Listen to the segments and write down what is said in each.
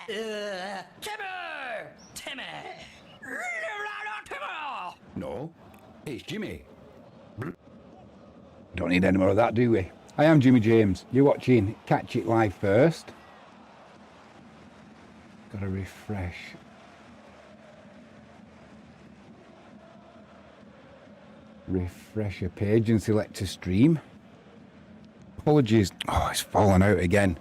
Timmy! No, it's Jimmy. Don't need any more of that, do we? I am Jimmy James. You're watching Catch It Live First. Gotta refresh. Refresh a page and select to stream. Apologies. Oh, it's fallen out again.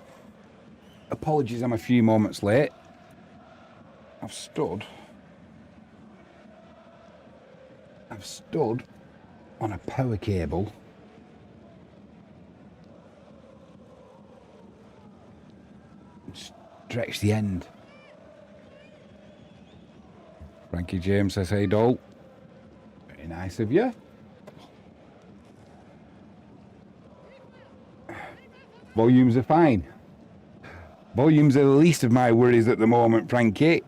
Apologies, I'm a few moments late. I've stood on a power cable. Stretch the end. Frankie James says, hey, doll. Very nice of you. Volumes are fine. Volumes are the least of my worries at the moment, Frankie.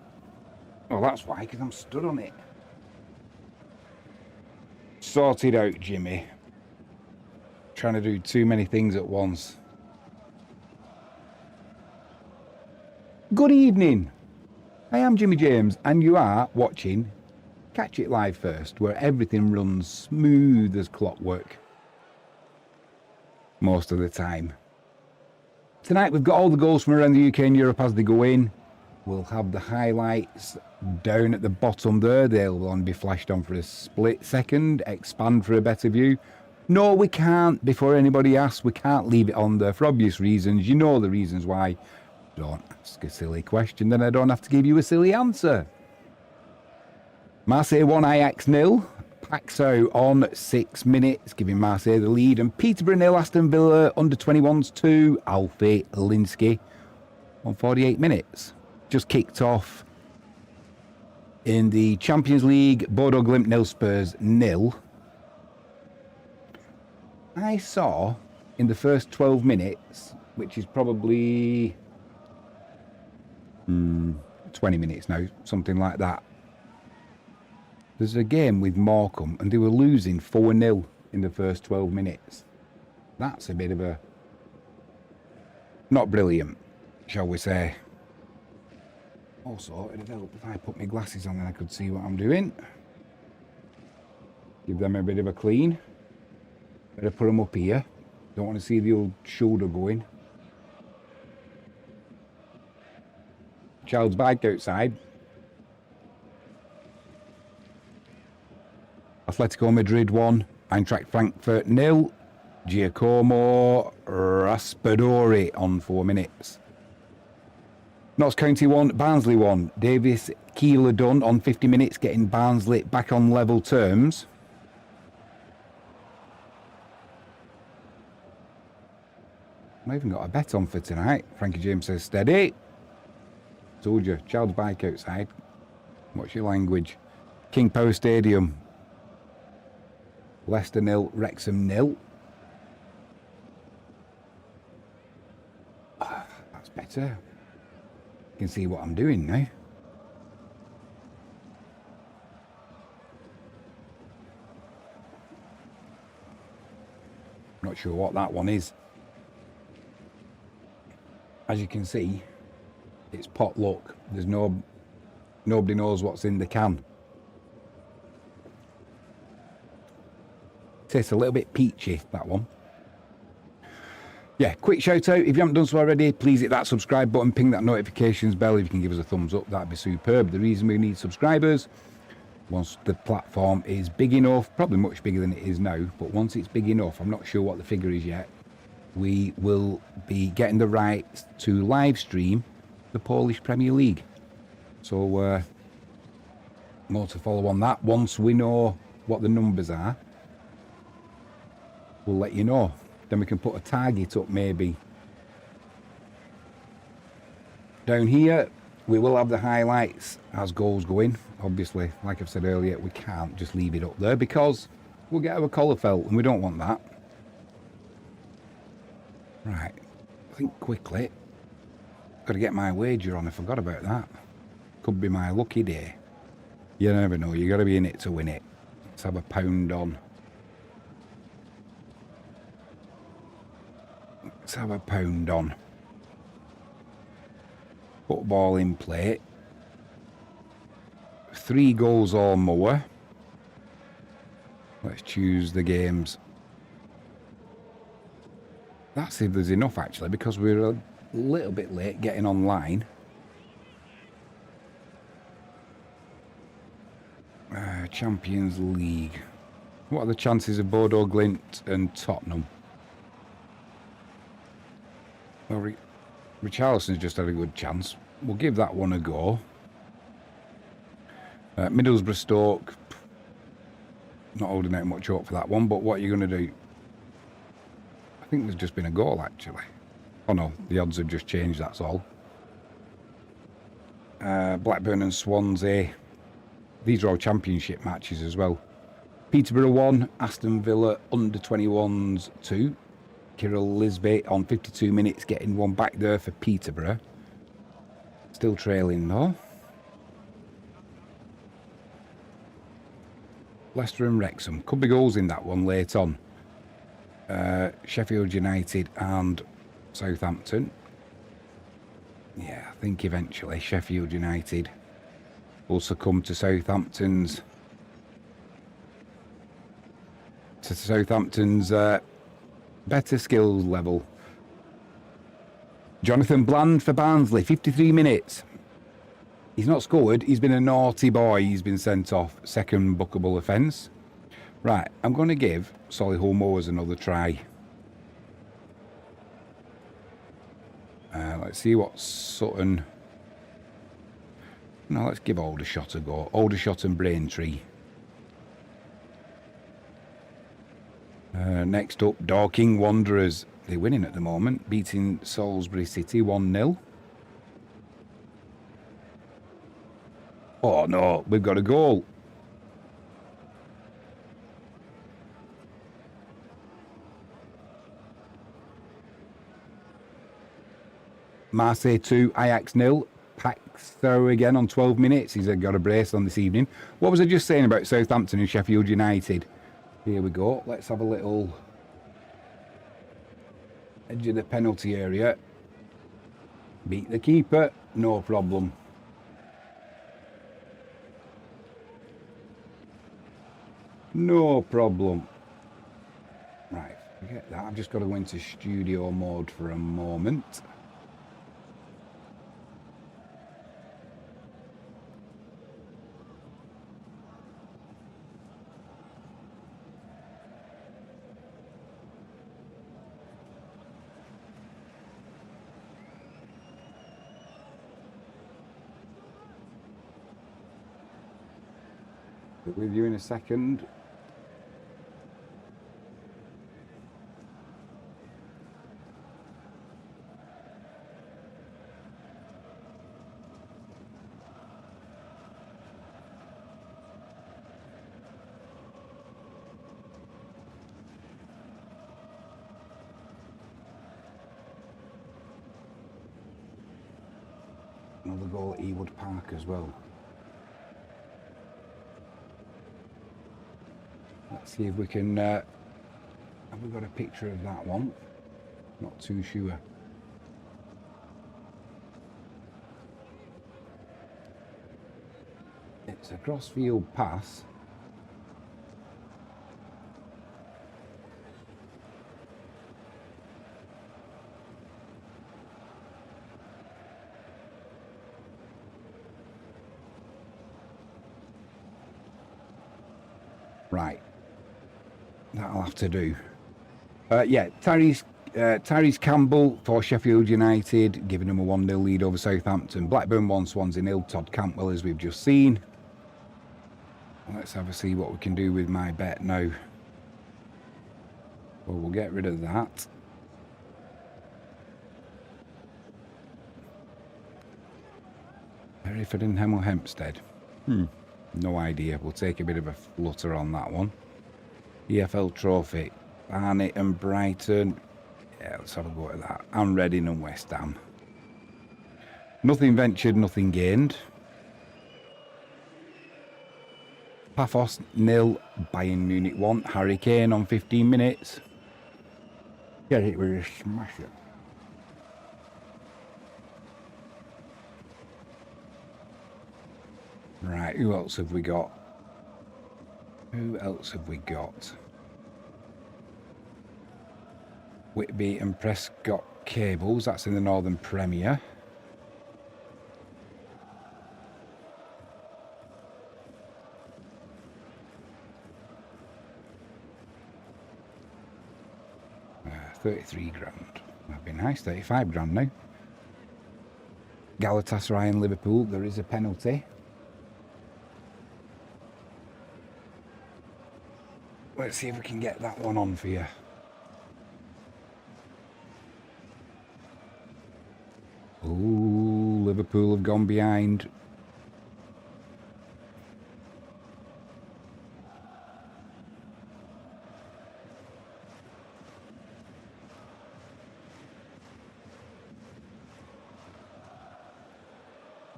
Oh, that's why, because I'm stood on it. Sorted out, Jimmy. Trying to do too many things at once. Good evening. I am Jimmy James, and you are watching Catch It Live First, where everything runs smooth as clockwork. Most of the time. Tonight we've got all the goals from around the UK and Europe as they go in. We'll have the highlights down at the bottom there. They'll only be flashed on for a split second. Expand for a better view. No, we can't. Before anybody asks, we can't leave it on there for obvious reasons. You know the reasons why. Don't ask a silly question, then I don't have to give you a silly answer. Marseille 1, Ajax 0. Paxo on 6 minutes, giving Marseille the lead. And Peterborough 0, Aston Villa under 21s 2. Alfie Linsky on 48 minutes. Just kicked off in the Champions League. Bodo Glimt 0, Spurs 0. I saw in the first 12 minutes, which is probably 20 minutes now, something like that. There's a game with Morecambe and they were losing 4-0 in the first 12 minutes. That's a bit of a... not brilliant, shall we say. Also, it'd help if I put my glasses on and I could see what I'm doing. Give them a bit of a clean. Better put them up here. Don't want to see the old shoulder going. Child's bike outside. Atletico Madrid 1, Eintracht Frankfurt 0. Giacomo Raspadori on 4 minutes. Notts County 1, Barnsley 1. Davis Keeler done on 50 minutes, getting Barnsley back on level terms. I've even got a bet on for tonight. Frankie James says steady. Told you, child's bike outside. What's your language? King Power Stadium. Leicester 0, Wrexham 0. That's better. You can see what I'm doing now. Not sure what that one is. As you can see, it's potluck. There's nobody knows what's in the can. Tastes a little bit peachy, that one. Yeah, quick shout out. If you haven't done so already, please hit that subscribe button, ping that notifications bell. If you can give us a thumbs up, that'd be superb. The reason we need subscribers, once the platform is big enough, probably much bigger than it is now, but once it's big enough, I'm not sure what the figure is yet, we will be getting the rights to live stream the Polish Premier League. So more to follow on that. Once we know what the numbers are, we'll let you know. Then we can put a target up maybe. Down here, we will have the highlights as goals go in. Obviously, like I've said earlier, we can't just leave it up there because we'll get our collar felt and we don't want that. Right, think quickly. Got to get my wager on, I forgot about that. Could be my lucky day. You never know, you got to be in it to win it. Let's have a pound on. Let's have a pound on. Football in play. 3 goals or more. Let's choose the games. That's if there's enough, actually, because we're a little bit late getting online. Champions League. What are the chances of Bodo Glimt and Tottenham? Well, Richarlison's just had a good chance. We'll give that one a go. Middlesbrough Stoke. Not holding out much hope for that one, but what are you going to do? I think there's just been a goal, actually. Oh no, the odds have just changed, that's all. Blackburn and Swansea. These are all championship matches as well. Peterborough 1, Aston Villa under 21s 2. Kirill Lisbeth on 52 minutes getting one back there for Peterborough. Still trailing though. Leicester and Wrexham. Could be goals in that one late on. Sheffield United and Southampton. Yeah, I think eventually Sheffield United will succumb to Southampton's better skills level. Jonathan Bland for Barnsley, 53 minutes. He's not scored. He's been a naughty boy. He's been sent off. Second bookable offence. Right, I'm going to give Solihull Moors another try. Let's see what Sutton... No, let's give Aldershot a go. Aldershot and Braintree. Next up, Dorking Wanderers. They're winning at the moment, beating Salisbury City 1-0. Oh no, we've got a goal. Marseille 2, Ajax 0. Paxo again on 12 minutes. He's got a brace on this evening. What was I just saying about Southampton and Sheffield United? Here we go. Let's have a little edge of the penalty area. Beat the keeper. No problem. No problem. Right, forget that. I've just got to go into studio mode for a moment. With you in a second. Another goal at Ewood Park as well. Let's see if we can, have we got a picture of that one? Not too sure. It's a cross-field pass. Right. That'll have to do. Yeah, Tyrese Campbell for Sheffield United, giving them a 1-0 lead over Southampton. Blackburn 1, Swansea 0. Todd Cantwell, as we've just seen. Let's have a see what we can do with my bet now. Well, we'll get rid of that. Hereford and Hemel Hempstead. No idea. We'll take a bit of a flutter on that one. EFL Trophy. Barnet and Brighton. Yeah, let's have a go at that. And Reading and West Ham. Nothing ventured, nothing gained. Paphos 0. Bayern Munich 1. Harry Kane on 15 minutes. Get it with a smash it. Right, who else have we got? Who else have we got? Whitby and Prescott Cables, that's in the Northern Premier. £33 grand. That'd be nice. 35 grand now. Galatasaray and Liverpool, there is a penalty. Let's see if we can get that one on for you. Ooh, Liverpool have gone behind.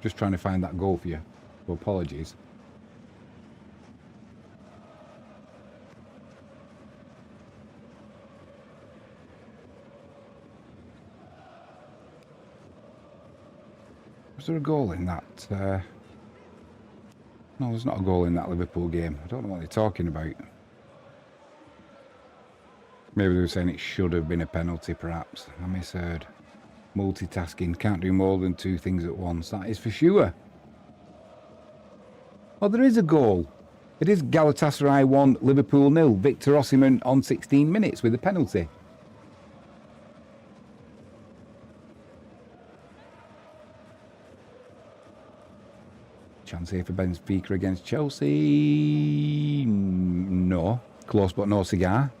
Just trying to find that goal for you. So apologies. Was there a goal in that? No, there's not a goal in that Liverpool game. I don't know what they're talking about. Maybe they were saying it should have been a penalty, perhaps. I misheard. Multitasking, can't do more than 2 things at once. That is for sure. Oh, there is a goal. It is Galatasaray 1, Liverpool 0. Victor Osimhen on 16 minutes with a penalty. Chance here for Benfica against Chelsea. No. Close but no cigar.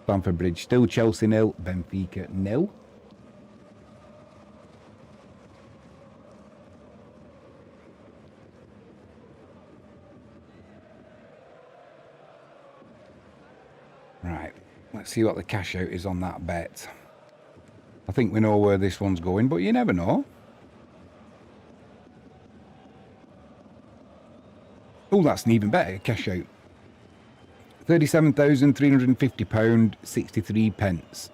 Stamford Bridge still Chelsea 0, Benfica 0. Right, let's see what the cash out is on that bet. I think we know where this one's going, but you never know. Oh, that's an even better cash out. £37,350, 63 pence.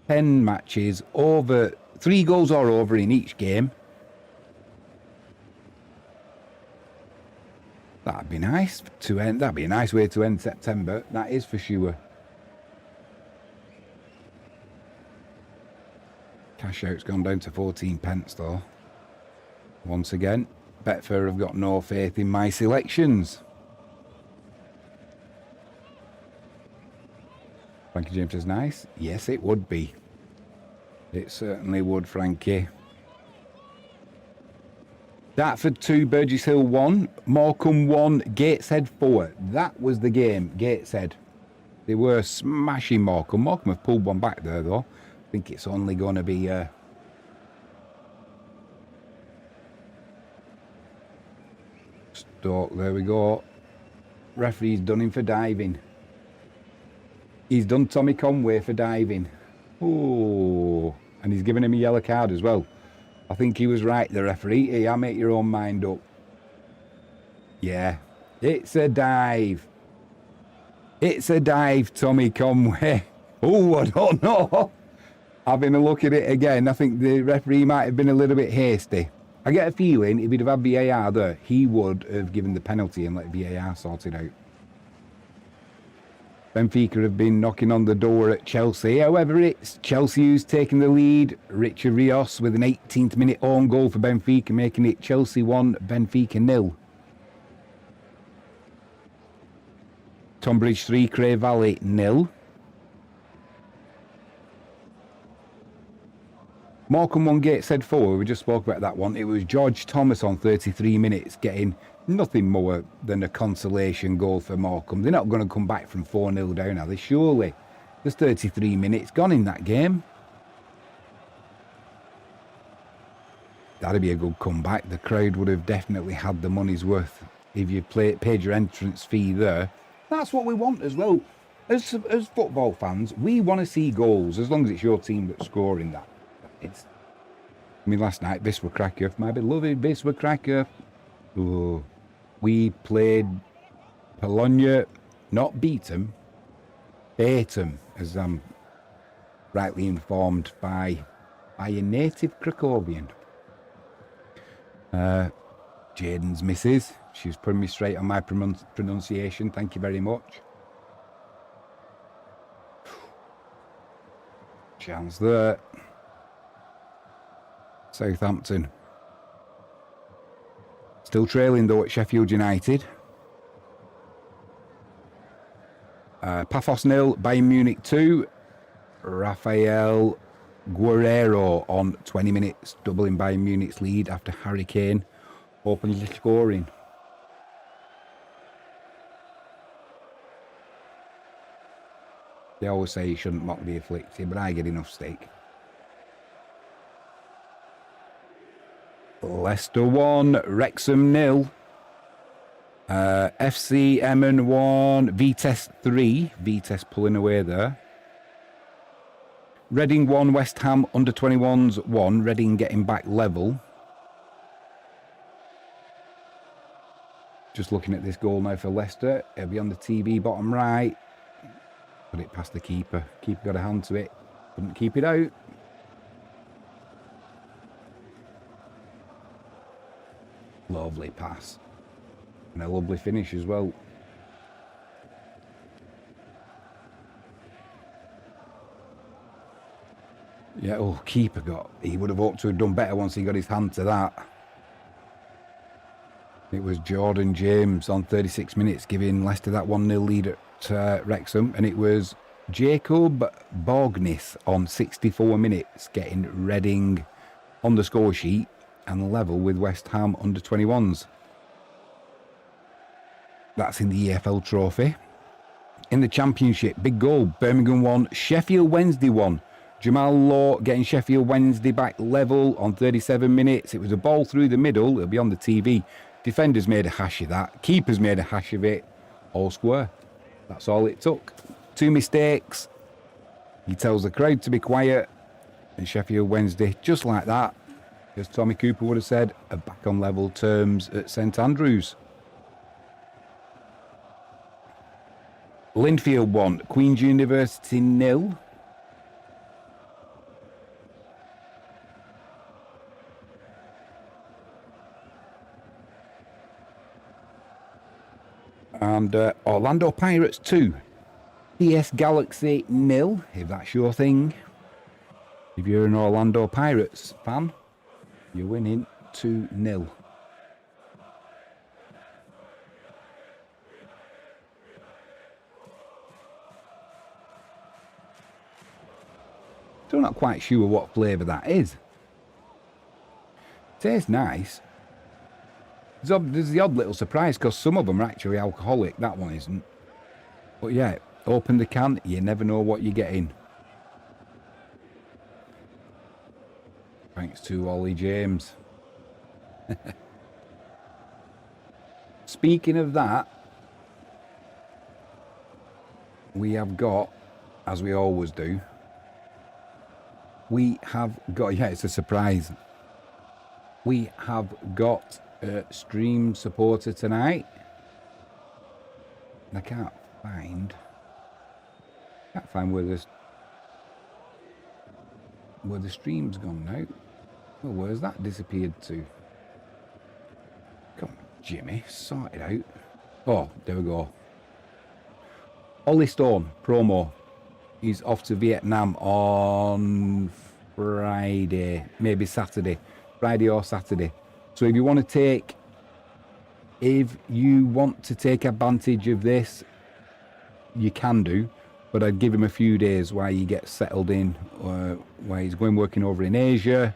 10 matches, over 3 goals or over in each game. That'd be nice to end. That'd be a nice way to end September. That is for sure. Cash out's gone down to 14 pence though. Once again, Betfair have got no faith in my selections. Frankie James says nice. Yes, it would be. It certainly would, Frankie. Dartford 2, Burgess Hill 1, Morecambe 1, Gateshead 4. That was the game, Gateshead. They were smashing Morecambe. Morecambe have pulled one back there though. I think it's only going to be... Stoke, there we go. Referee's done him for diving. He's done Tommy Conway for diving. Oh, and he's given him a yellow card as well. I think he was right, the referee. Hey, I'll make your own mind up. Yeah, it's a dive. It's a dive, Tommy Conway. Oh, I don't know. Having a look at it again, I think the referee might have been a little bit hasty. I get a feeling if he'd have had VAR there, he would have given the penalty and let VAR sort it out. Benfica have been knocking on the door at Chelsea. However, it's Chelsea who's taking the lead. Richard Rios with an 18th minute own goal for Benfica, making it Chelsea 1, Benfica 0. Tonbridge 3, Cray Valley 0. Morecambe 1, Gateshead 4. We just spoke about that one. It was George Thomas on 33 minutes getting nothing more than a consolation goal for Morecambe. They're not going to come back from 4-0 down, are they? Surely. There's 33 minutes gone in that game. That'd be a good comeback. The crowd would have definitely had the money's worth if you paid your entrance fee there. That's what we want as well. As football fans, we want to see goals as long as it's your team that's scoring that. I mean, last night, Wisła Kraków, my beloved Wisła Kraków. Oh, we played Polonia, not beat them, beat them, as I'm rightly informed by a native Krakowian. Jaden's missus, She's putting me straight on my pronunciation. Thank you very much. Chance there. Southampton. Still trailing though at Sheffield United. Paphos 0, Bayern Munich 2. Rafael Guerrero on 20 minutes, doubling Bayern Munich's lead after Harry Kane openly scoring. They always say you shouldn't mock the afflicted, but I get enough steak. Leicester 1, Wrexham 0. FC Emmen 1, Vitesse 3. Vitesse pulling away there. Reading 1, West Ham under 21s 1. Reading getting back level. Just looking at this goal now for Leicester. It'll be on the TV bottom right. Put it past the keeper. Keeper got a hand to it. Couldn't keep it out. Lovely pass. And a lovely finish as well. Yeah, oh, keeper got... He would have hoped to have done better once he got his hand to that. It was Jordan James on 36 minutes giving Leicester that 1-0 lead at Wrexham. And it was Jacob Borgnis on 64 minutes getting Reading on the score sheet and level with West Ham under 21s. That's in the EFL Trophy. In the Championship, big goal. Birmingham 1, Sheffield Wednesday 1. Jamal Law getting Sheffield Wednesday back level on 37 minutes. It was a ball through the middle. It'll be on the TV. Defenders made a hash of that. Keepers made a hash of it. All square. That's all it took. 2 mistakes. He tells the crowd to be quiet. And Sheffield Wednesday, just like that, as Tommy Cooper would have said, are back on level terms at St Andrews. Linfield 1, Queen's University 0. And Orlando Pirates 2, PS Galaxy 0, if that's your thing. If you're an Orlando Pirates fan, you're winning 2-0. Still not quite sure what flavour that is. Tastes nice. There's the odd little surprise because some of them are actually alcoholic. That one isn't. But yeah, open the can, you never know what you're getting. Thanks to Ollie James. Speaking of that, we have got, as we always do, we have got, yeah, it's a surprise. We have got a stream supporter tonight. And I can't find where the stream's gone now. Well, where's that disappeared to? Come on, Jimmy, sort it out. Oh, there we go. Ollie Stone, promo. He's off to Vietnam on Friday, maybe Saturday. Friday or Saturday. So if you want to take advantage of this, you can do. But I'd give him a few days while he gets settled in, while he's going working over in Asia.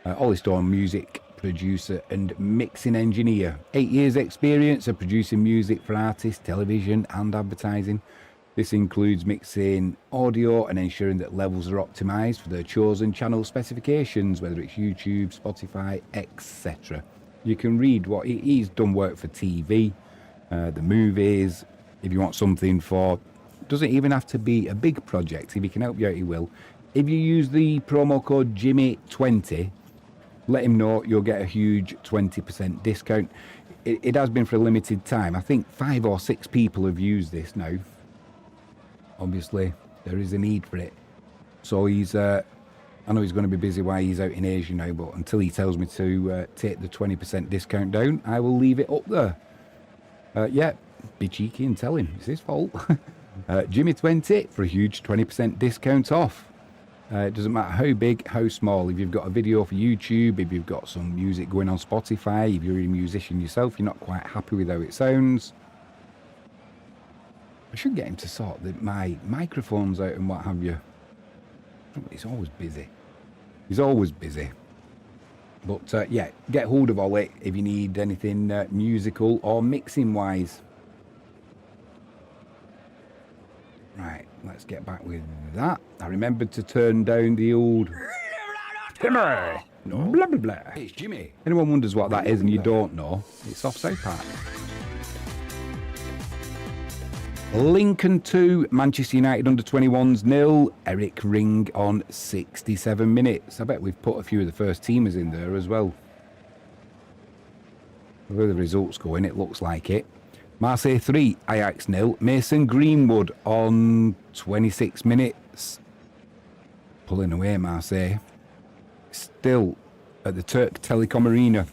Ollie Stone, music producer and mixing engineer. 8 years experience of producing music for artists, television and advertising. This includes mixing audio and ensuring that levels are optimized for their chosen channel specifications, whether it's YouTube, Spotify, etc. You can read what he's done work for TV, the movies. If you want something for, doesn't even have to be a big project. If he can help you out, he will. If you use the promo code Jimmy20, let him know you'll get a huge 20% discount. It has been for a limited time. I think 5 or 6 people have used this now. Obviously, there is a need for it. So he's I know he's going to be busy while he's out in Asia now, but until he tells me to take the 20% discount down, I will leave it up there. Yeah, be cheeky and tell him it's his fault. Jimmy20 for a huge 20% discount off. It doesn't matter how big, how small. If you've got a video for YouTube, if you've got some music going on Spotify, if you're a musician yourself, you're not quite happy with how it sounds. I should get him to sort my microphones out and what have you. He's always busy. He's always busy. But yeah, get hold of Ollie if you need anything musical or mixing wise. Right, let's get back with that. I remembered to turn down the old Timmer. No. Blah, blah, blah. It's Jimmy. Anyone wonders what that is and you don't know, it's off South Park. Lincoln 2, Manchester United under-21s 0. Eric Ring on 67 minutes. I bet we've put a few of the first teamers in there as well. Where the results going, it looks like it. Marseille 3, Ajax 0. Mason Greenwood on 26 minutes. Pulling away Marseille. Still at the Turk Telecom Arena.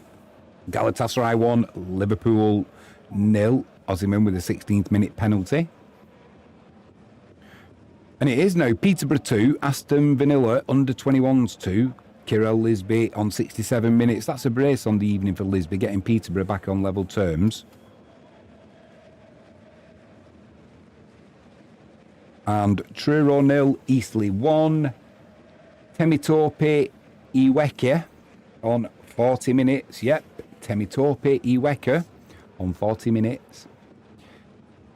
Galatasaray 1, Liverpool 0. Osimhen with a 16th minute penalty. And it is now Peterborough 2, Aston Villa under-21s 2. Kirill Lisby on 67 minutes. That's a brace on the evening for Lisby, getting Peterborough back on level terms. And Truro 0, Eastleigh 1. Temitope Iweke on 40 minutes. Yep, Temitope Iweke on 40 minutes.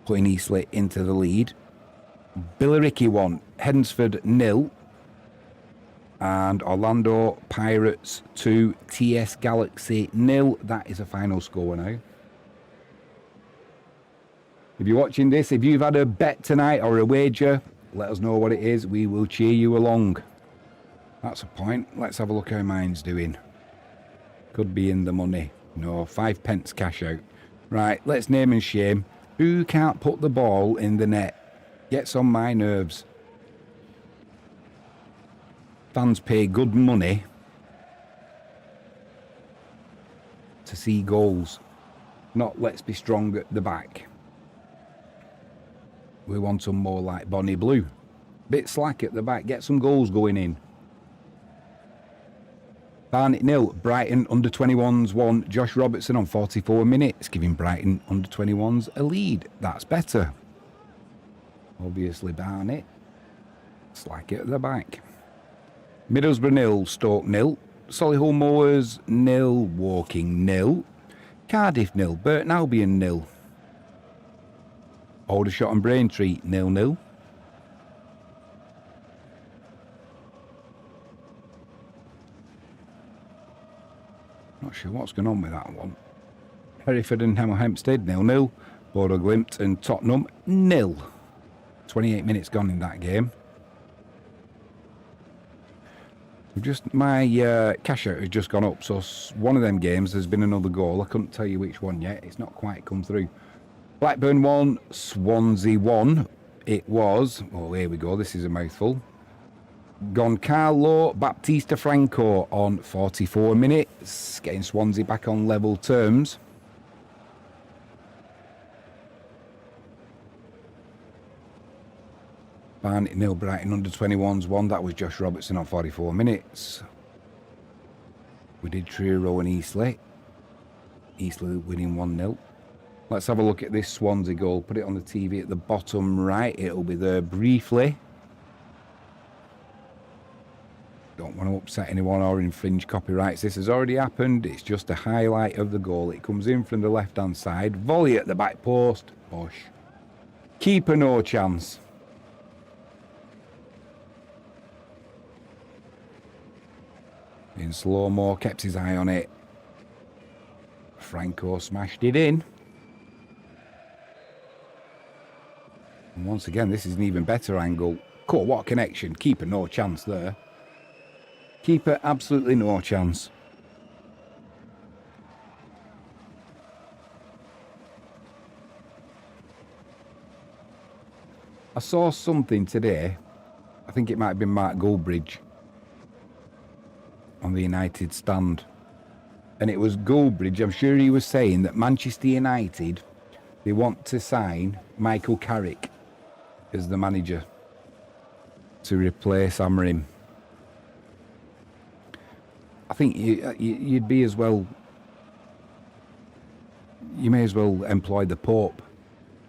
Putting Eastleigh into the lead. Billericay 1, Hednesford 0. And Orlando Pirates 2, TS Galaxy 0. That is a final score now. If you're watching this, if you've had a bet tonight or a wager, let us know what it is. We will cheer you along. That's a point. Let's have a look how mine's doing. Could be in the money. No, 5 pence cash out. Right, let's name and shame. Who can't put the ball in the net? Gets on my nerves. Fans pay good money to see goals. Not let's be strong at the back. We want some more like Bonnie Blue. Bit slack at the back. Get some goals going in. Barnet 0. Brighton under-21s 1. Josh Robertson on 44 minutes. Giving Brighton under-21s a lead. That's better. Obviously Barnet. Slack it at the back. Middlesbrough 0. Stoke 0. Solihull Moors 0. Woking 0. Cardiff 0. Burton Albion 0. Aldershot and Braintree 0-0. Not sure what's going on with that one. Hereford and Hemel Hempstead 0-0. Bodo Glimt and Tottenham 0. 28 minutes gone in that game. Just my cash out has just gone up, so one of them games there's been another goal. I couldn't tell you which one yet. It's not quite come through. Blackburn 1, Swansea 1. It was, oh here we go, this is a mouthful. Goncalo Baptista Franco on 44 minutes, getting Swansea back on level terms. Barnet 0, Brighton under-21s 1. That was Josh Robertson on 44 minutes. We did Truro and Eastleigh. Eastleigh winning 1-0. Let's have a look at this Swansea goal. Put it on the TV at the bottom right. It'll be there briefly. Don't want to upset anyone or infringe copyrights. This has already happened. It's just a highlight of the goal. It comes in from the left-hand side. Volley at the back post. Bosh. Keeper no chance. In slow-mo, kept his eye on it. Franco smashed it in. And once again, this is an even better angle. Cool, what a connection. Keeper, no chance there. Keeper, absolutely no chance. I saw something today. I think it might have been Mark Goldbridge. on the United stand. And it was Goldbridge, I'm sure he was saying that Manchester United, they want to sign Michael Carrick as the manager to replace Amorim. I think you'd be as well, you may as well employ the Pope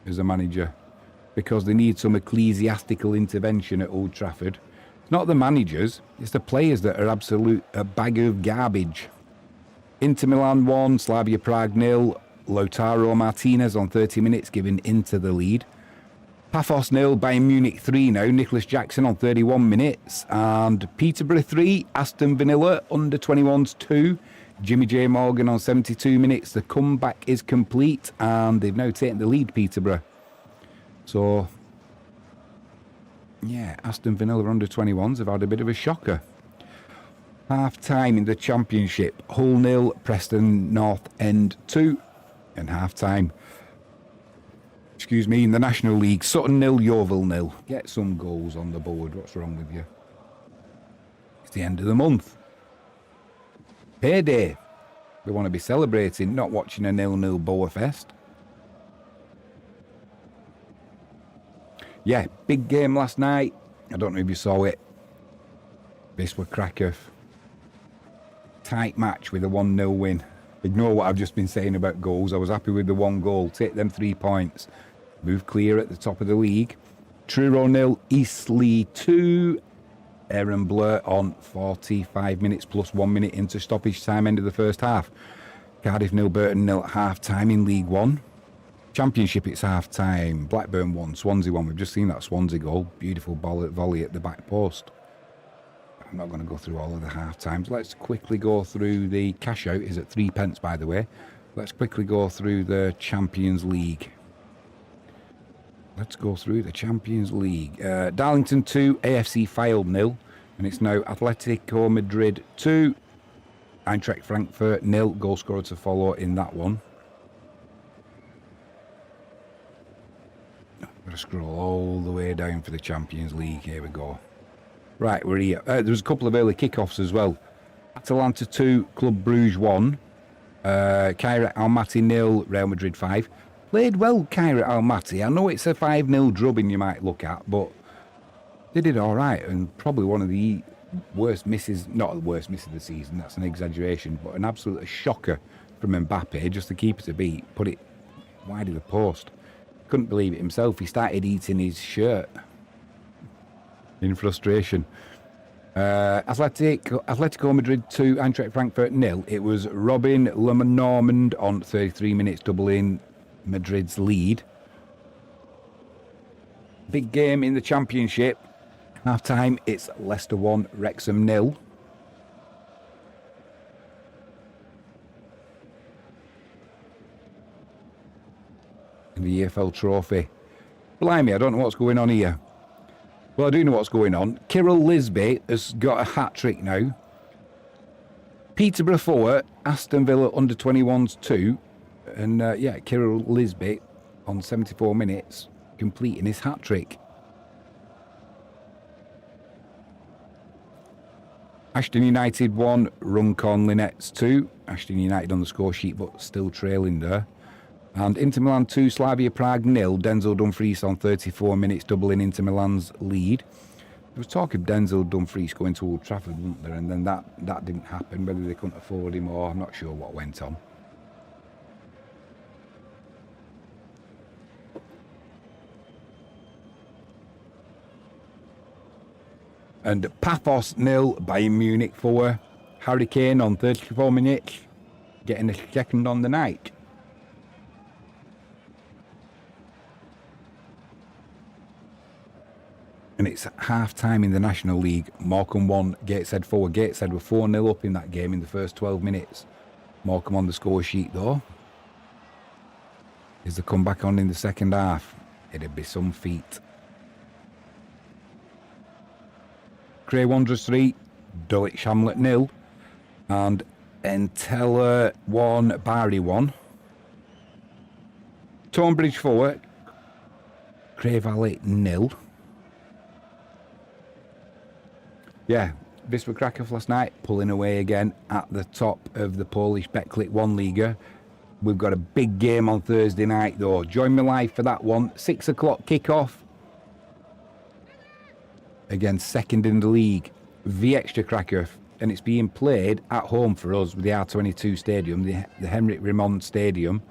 as a manager, because they need some ecclesiastical intervention at Old Trafford. It's not the managers, it's the players that are a bag of garbage. Inter Milan 1, Slavia Prague 0, Lautaro Martinez on 30 minutes giving Inter the lead. Paphos 0, Bayern Munich 3 now, Nicholas Jackson on 31 minutes. And Peterborough 3, Aston Villa under 21s 2. Jimmy J Morgan on 72 minutes. The comeback is complete and they've now taken the lead, Peterborough. So, yeah, Aston Villa under 21s have had a bit of a shocker. Half time in the Championship, Hull 0, Preston North End 2. And half time, in the National League, Sutton 0, Yeovil 0. Get some goals on the board. What's wrong with you? It's the end of the month. Payday. We want to be celebrating, not watching a 0-0 Boa Fest. Yeah, big game last night. I don't know if you saw it. Wisła Krakow. Tight match with a 1-0 win. Ignore what I've just been saying about goals. I was happy with the 1 goal. Take them 3 points. Move clear at the top of the league. Truro 0, Eastleigh 2. Aaron Blur on 45 minutes plus 1 minute into stoppage time, end of the first half. Cardiff 0, Burton 0 at half time in League 1. Championship, it's half time. Blackburn 1, Swansea 1. We've just seen that Swansea goal. Beautiful volley at the back post. I'm not going to go through all of the half times. Let's quickly go through the cash out. Is at 3 pence, by the way. Let's quickly go through the Champions League. Let's go through the Champions League. Darlington 2, AFC Fylde 0. And it's now Atletico Madrid 2. Eintracht Frankfurt 0. Goal scorer to follow in that one. I'm going to scroll all the way down for the Champions League. Here we go. Right, we're here. There was a couple of early kickoffs as well. Atalanta 2, Club Brugge 1. Kairat Almaty 0, Real Madrid 5. Played well, Kairat Almaty. I know it's a 5-0 drubbing you might look at, but they did all right. And probably one of the worst misses, not the worst miss of the season, that's an exaggeration, but an absolute shocker from Mbappe, just to keep it to beat. Put it wide of the post. Couldn't believe it himself. He started eating his shirt in frustration. Atletico Madrid 2, Eintracht Frankfurt 0. It was Robin Lenormand on 33 minutes, doubling Madrid's lead. Big game in the Championship. Half time, it's Leicester 1, Wrexham 0. In the EFL Trophy. Blimey, I don't know what's going on here. Well, I do know what's going on. Kirill Lisbey has got a hat-trick now. Peterborough 4, Aston Villa under 21s 2. And yeah, Kirill Lisbey on 74 minutes completing his hat-trick. Ashton United 1, Runcorn Linnets 2. Ashton United on the score sheet, but still trailing there. And Inter Milan 2, Slavia Prague 0. Denzel Dumfries on 34 minutes, doubling Inter Milan's lead. There was talk of Denzel Dumfries going to Old Trafford, wasn't there? And then that didn't happen, whether they couldn't afford him or I'm not sure what went on. And Paphos 0, Bayern Munich 4. Harry Kane on 34 minutes, getting a second on the night. And it's half-time in the National League. Morecambe 1, Gateshead 4. Gateshead were 4-0 up in that game in the first 12 minutes. Morecambe on the score sheet, though. Is the comeback on in the second half? It'd be some feat. Cray Wanderers 3, Dulwich Hamlet 0. And Entella 1, Barry 1. Tonebridge 4, Cray Valley 0. Yeah, Wisła Kraków last night, pulling away again at the top of the Polish Betclic 1 Liga. We've got a big game on Thursday night though. Join me live for that one. 6 o'clock kickoff. Again, second in the league, the Ekstraklasa, and it's being played at home for us with the R22 Stadium, the Henrik Rimond Stadium,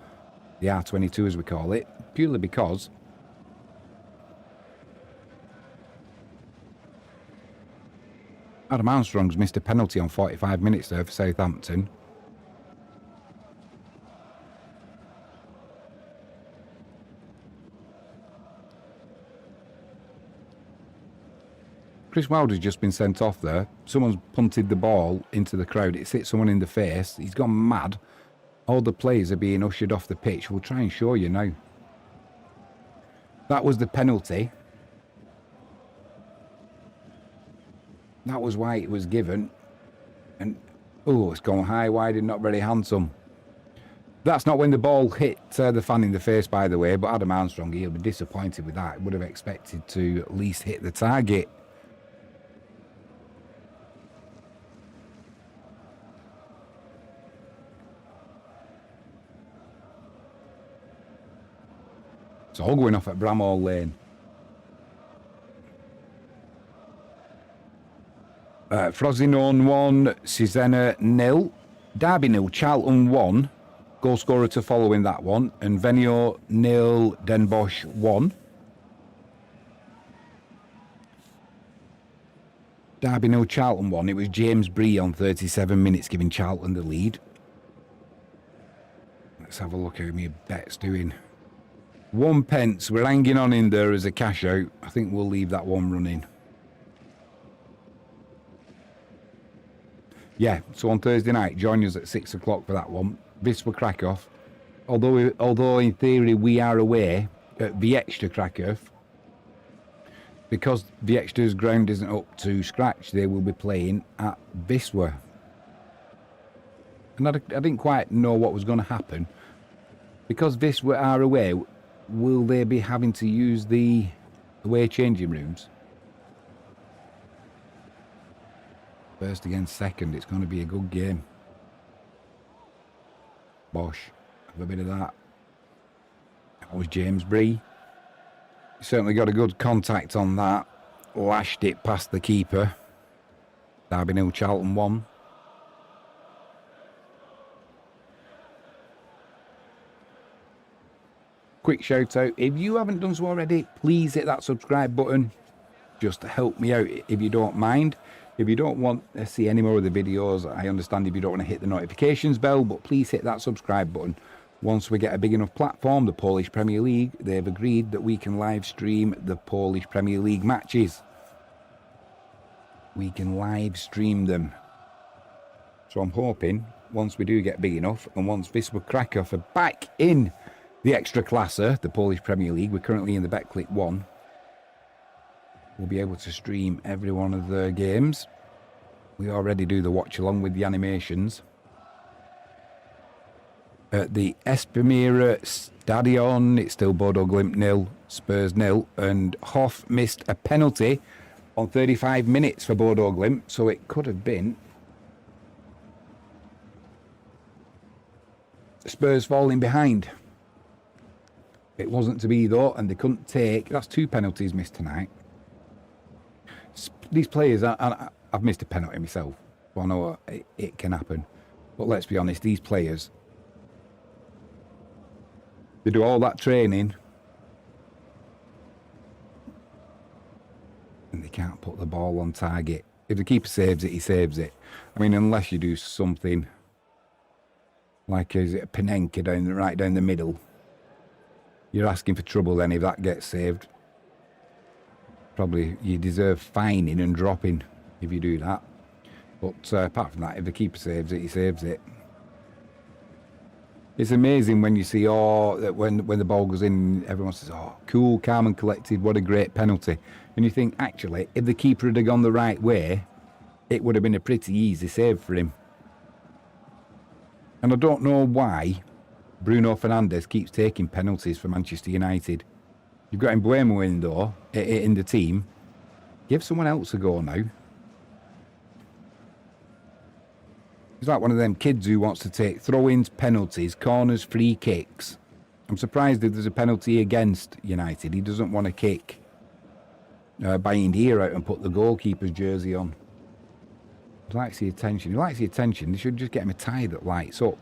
the R22 as we call it, purely because Adam Armstrong's missed a penalty on 45 minutes there for Southampton. Chris Wilder's just been sent off there. Someone's punted the ball into the crowd. It's hit someone in the face. He's gone mad. All the players are being ushered off the pitch. We'll try and show you now. That was the penalty. That was why it was given. And, oh, it's gone high, wide and not very handsome. That's not when the ball hit the fan in the face, by the way, but Adam Armstrong, he'll be disappointed with that. Would have expected to at least hit the target. It's all going off at Bramhall Lane. Frosinone 1, Cesena 0. Derby 0, Charlton 1. Goal scorer to follow in that one. And Venio 0, Den Bosch 1. Derby 0, Charlton 1. It was James Bree on 37 minutes giving Charlton the lead. Let's have a look how my bet's doing. 1 pence. We're hanging on in there as a cash out. I think we'll leave that one running. Yeah, so on Thursday night, join us at 6 o'clock for that one. Wisła Kraków. Although in theory we are away at the Ekstraklasa, because the Ekstra's ground isn't up to scratch, they will be playing at Wisła. And I didn't quite know what was going to happen. Because Wisła are away, will they be having to use the away changing rooms? First against second, it's going to be a good game. Bosch, have a bit of that. That was James Bree. He certainly got a good contact on that. Lashed it past the keeper. Derby 0, Charlton 1. Quick shout out, if you haven't done so already, please hit that subscribe button. Just to help me out if you don't mind. If you don't want to see any more of the videos, I understand if you don't want to hit the notifications bell, but please hit that subscribe button. Once we get a big enough platform, the Polish Premier League, they've agreed that we can live stream the Polish Premier League matches. We can live stream them. So I'm hoping, once we do get big enough, and once Wisła Kraków are back in the Ekstraklasa, the Polish Premier League, we're currently in the Betclic 1, we'll be able to stream every one of the games. We already do the watch along with the animations. At the Espimira Stadion, it's still Bodo Glimt 0, Spurs 0, and Hoff missed a penalty on 35 minutes for Bodo Glimt, so it could have been Spurs falling behind. It wasn't to be though, and they couldn't take. That's 2 penalties missed tonight. These players, I've missed a penalty myself, so I know it can happen. But let's be honest, these players, they do all that training and they can't put the ball on target. If the keeper saves it, he saves it. I mean, unless you do something like, is it a Panenka right down the middle, you're asking for trouble then if that gets saved. Probably you deserve fining and dropping if you do that. But apart from that, if the keeper saves it, he saves it. It's amazing when you see, that when the ball goes in, everyone says, oh, cool, calm and collected, what a great penalty. And you think, actually, if the keeper had gone the right way, it would have been a pretty easy save for him. And I don't know why Bruno Fernandes keeps taking penalties for Manchester United. You've got Mbeumo in the team. Give someone else a go now. He's like one of them kids who wants to take throw-ins, penalties, corners, free kicks. I'm surprised if there's a penalty against United. He doesn't want to kick Bayindir out and put the goalkeeper's jersey on. He likes the attention. He likes the attention. They should just get him a tie that lights up.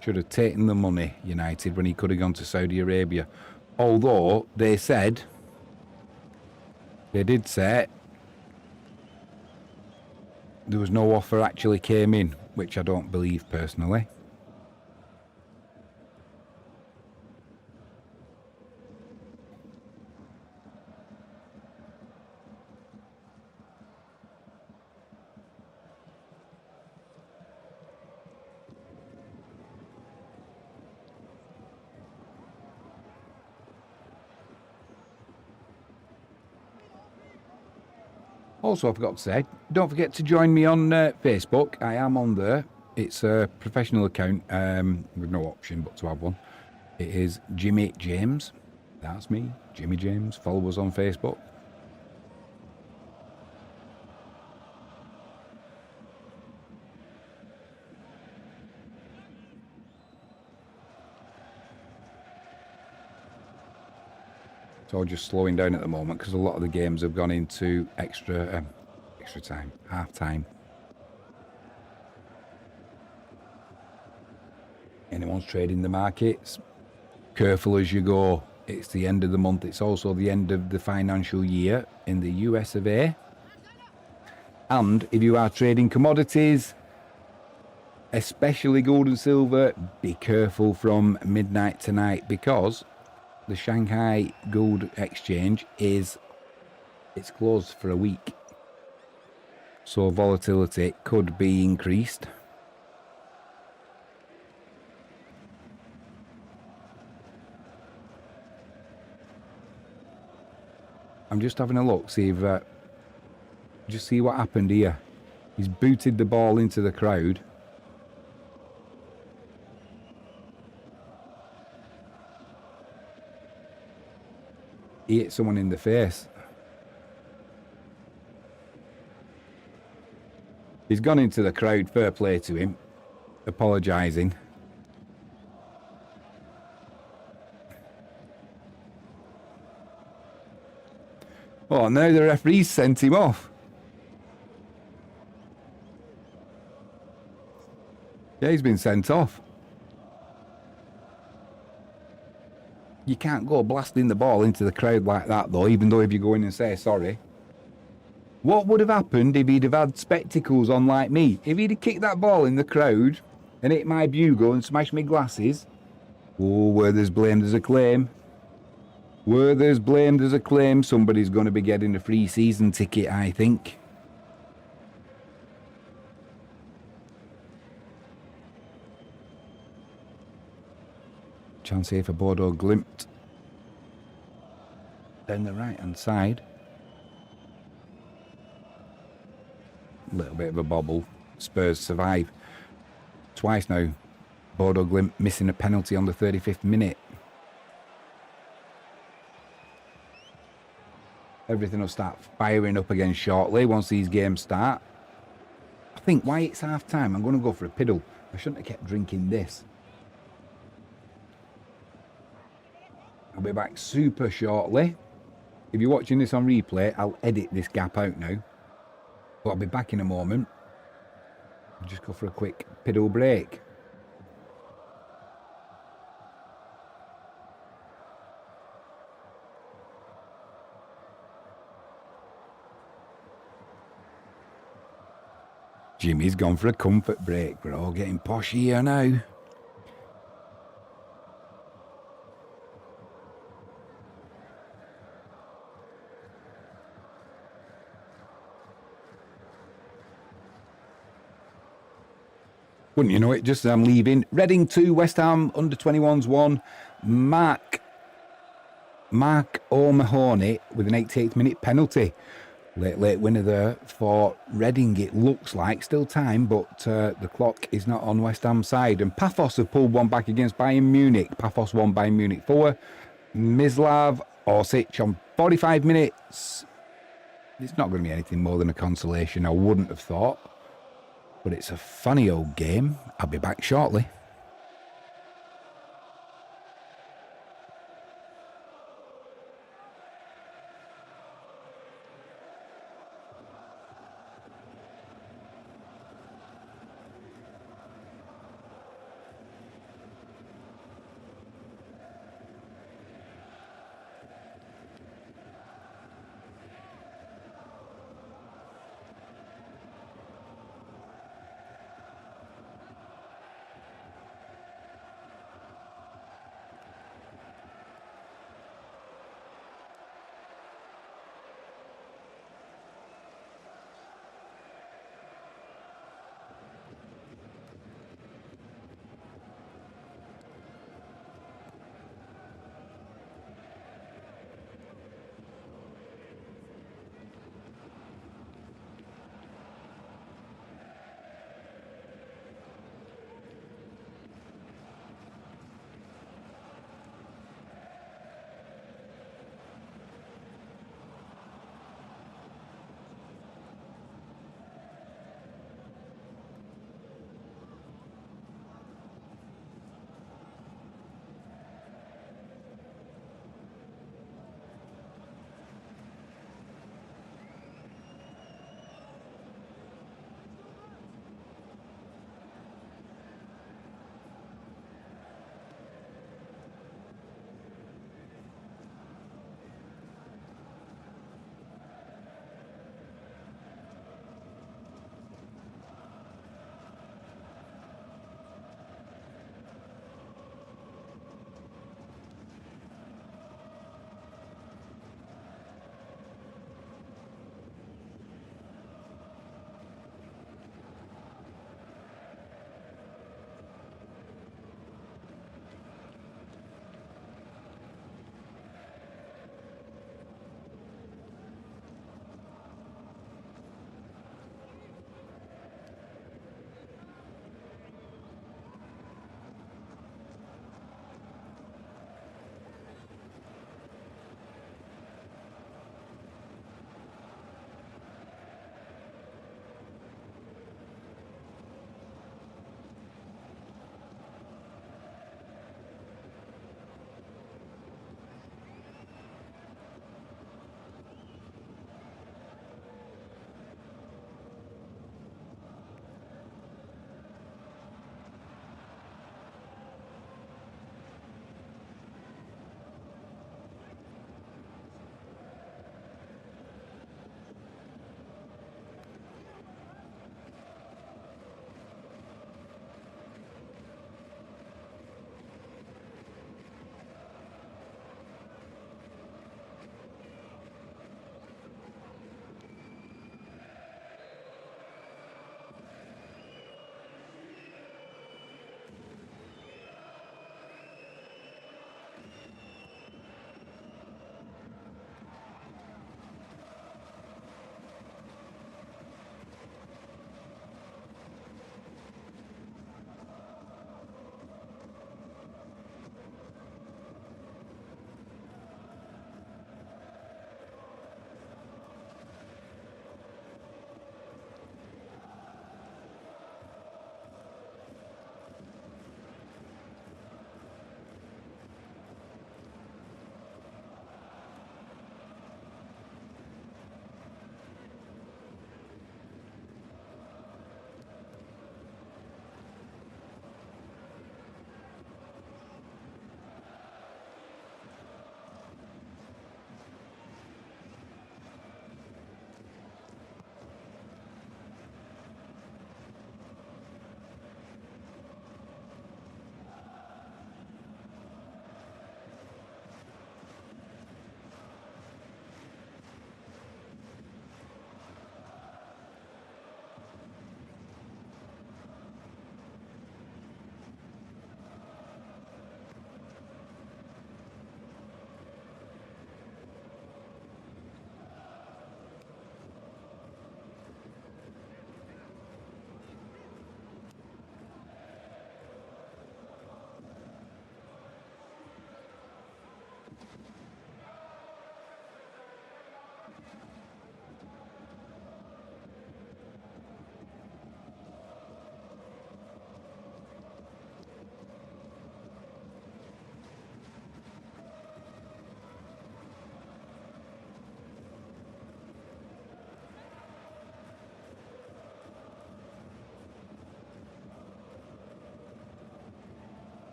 Should have taken the money, United, when he could have gone to Saudi Arabia. Although they did say there was no offer actually came in, which I don't believe personally. Also, I forgot to say, don't forget to join me on Facebook. I am on there. It's a professional account with no option but to have one. It is Jimmy James. That's me, Jimmy James. Follow us on Facebook. So just slowing down at the moment because a lot of the games have gone into extra time, half time. Anyone's trading the markets, careful as you go. It's the end of the month. It's also the end of the financial year in the US of A. And if you are trading commodities, especially gold and silver, be careful from midnight tonight because the Shanghai Gold Exchange it's closed for a week. So volatility could be increased. I'm just having a look, see what happened here. He's booted the ball into the crowd. He hit someone in the face. He's gone into the crowd, fair play to him, apologising. Oh, now the referee's sent him off. Yeah, he's been sent off. You can't go blasting the ball into the crowd like that, though, even though if you go in and say sorry. What would have happened if he'd have had spectacles on like me? If he'd have kicked that ball in the crowd and hit my bugle and smashed my glasses? Oh, where there's blame, there's a claim. Where there's blame, there's a claim. Somebody's going to be getting a free season ticket, I think. Chance here for Bodo Glimt. Down the right hand side. A little bit of a bobble. Spurs survive. Twice now. Bodo Glimt missing a penalty on the 35th minute. Everything will start firing up again shortly once these games start. I think why it's half time, I'm going to go for a piddle. I shouldn't have kept drinking this. I'll be back super shortly. If you're watching this on replay, I'll edit this gap out now. But I'll be back in a moment. I'll just go for a quick piddle break. Jimmy's gone for a comfort break. We're all getting posh here now. Wouldn't you know it, just as I'm leaving. Reading 2, West Ham under-21s 1. Mark O'Mahony with an 88th minute penalty. Late winner there for Reading, it looks like. Still time, but the clock is not on West Ham's side. And Paphos have pulled one back against Bayern Munich. Paphos won Bayern Munich 4. Mislav Orsic on 45 minutes. It's not going to be anything more than a consolation, I wouldn't have thought. But it's a funny old game. I'll be back shortly.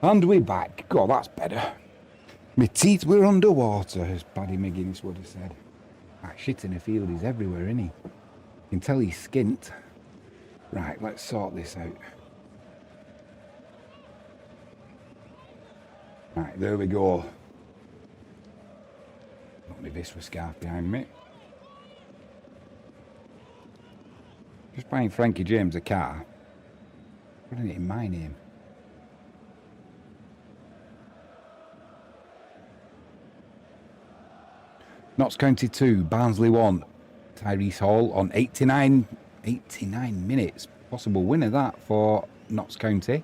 And we're back. God, that's better. My teeth were underwater, as Paddy McGuinness would have said. That shit in the field is everywhere, isn't he? You can tell he's skint. Right, let's sort this out. Right, there we go. Got my Visva scarf behind me. Just buying Frankie James a car. Putting it in my name. Notts County 2, Barnsley 1. Tyrese Hall on 89 minutes. Possible winner that for Notts County.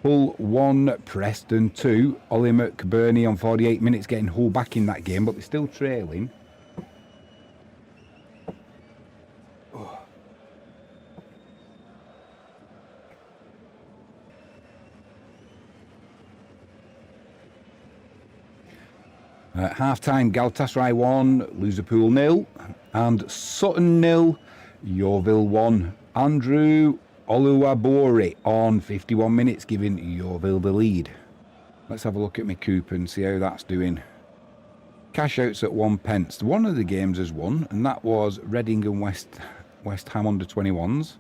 Hull 1, Preston 2. Ollie McBurney on 48 minutes, getting Hull back in that game, but they're still trailing. At half-time, Galatasaray 1, Liverpool 0, and Sutton 0, Yeovil 1. Andrew Oluwabori on 51 minutes, giving Yeovil the lead. Let's have a look at my coupon and see how that's doing. Cash outs at 1 pence. One of the games has won, and that was Reading and West Ham under 21s.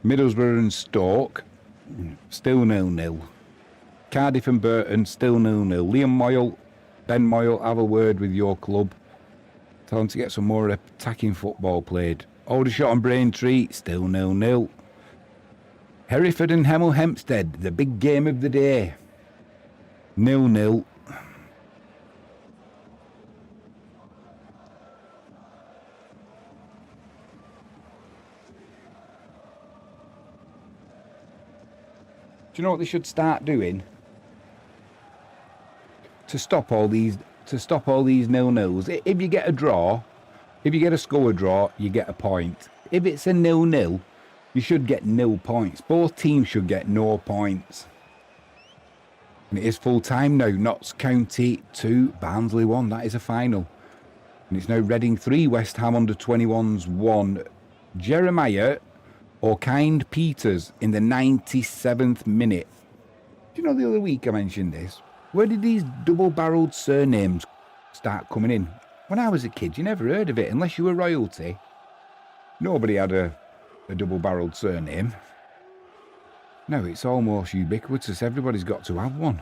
Middlesbrough and Stoke, still 0-0. Cardiff and Burton, still 0-0. Liam Moyle, Ben Moyle, have a word with your club. Tell them to get some more attacking football played. Aldershot and Braintree, still 0-0. Hereford and Hemel Hempstead, the big game of the day. 0-0. Do you know what they should start doing? To stop all these 0-0s. If you get a draw, if you get a score draw, you get a point. If it's a 0-0, you should get 0 points. Both teams should get no points. And it is full time now. Notts County 2, Barnsley 1. That is a final. And it's now Reading 3, West Ham under 21s 1. Jeremiah Orkind Peters in the 97th minute. Do you know the other week I mentioned this? Where did these double-barreled surnames start coming in? When I was a kid, you never heard of it unless you were royalty. Nobody had a double-barreled surname. No, it's almost ubiquitous. Everybody's got to have one.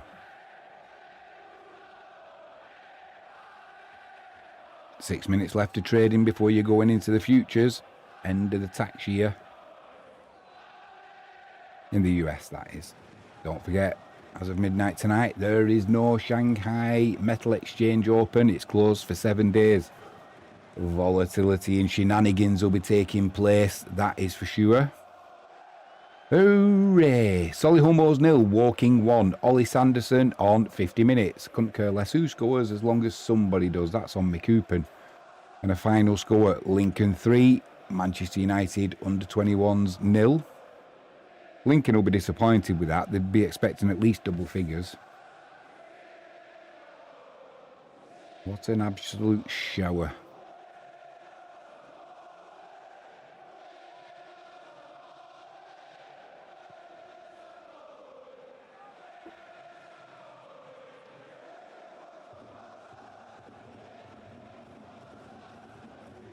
6 minutes left of trading before you're going into the futures. End of the tax year. In the US, that is. Don't forget, as of midnight tonight, there is no Shanghai Metal Exchange open. It's closed for 7 days. Volatility and shenanigans will be taking place. That is for sure. Hooray! Solihull 0, Woking 1. Ollie Sanderson on 50 minutes. Couldn't care less who scores as long as somebody does. That's on my coupon. And a final score, Lincoln 3, Manchester United under 21s 0. Lincoln will be disappointed with that. They'd be expecting at least double figures. What an absolute shower.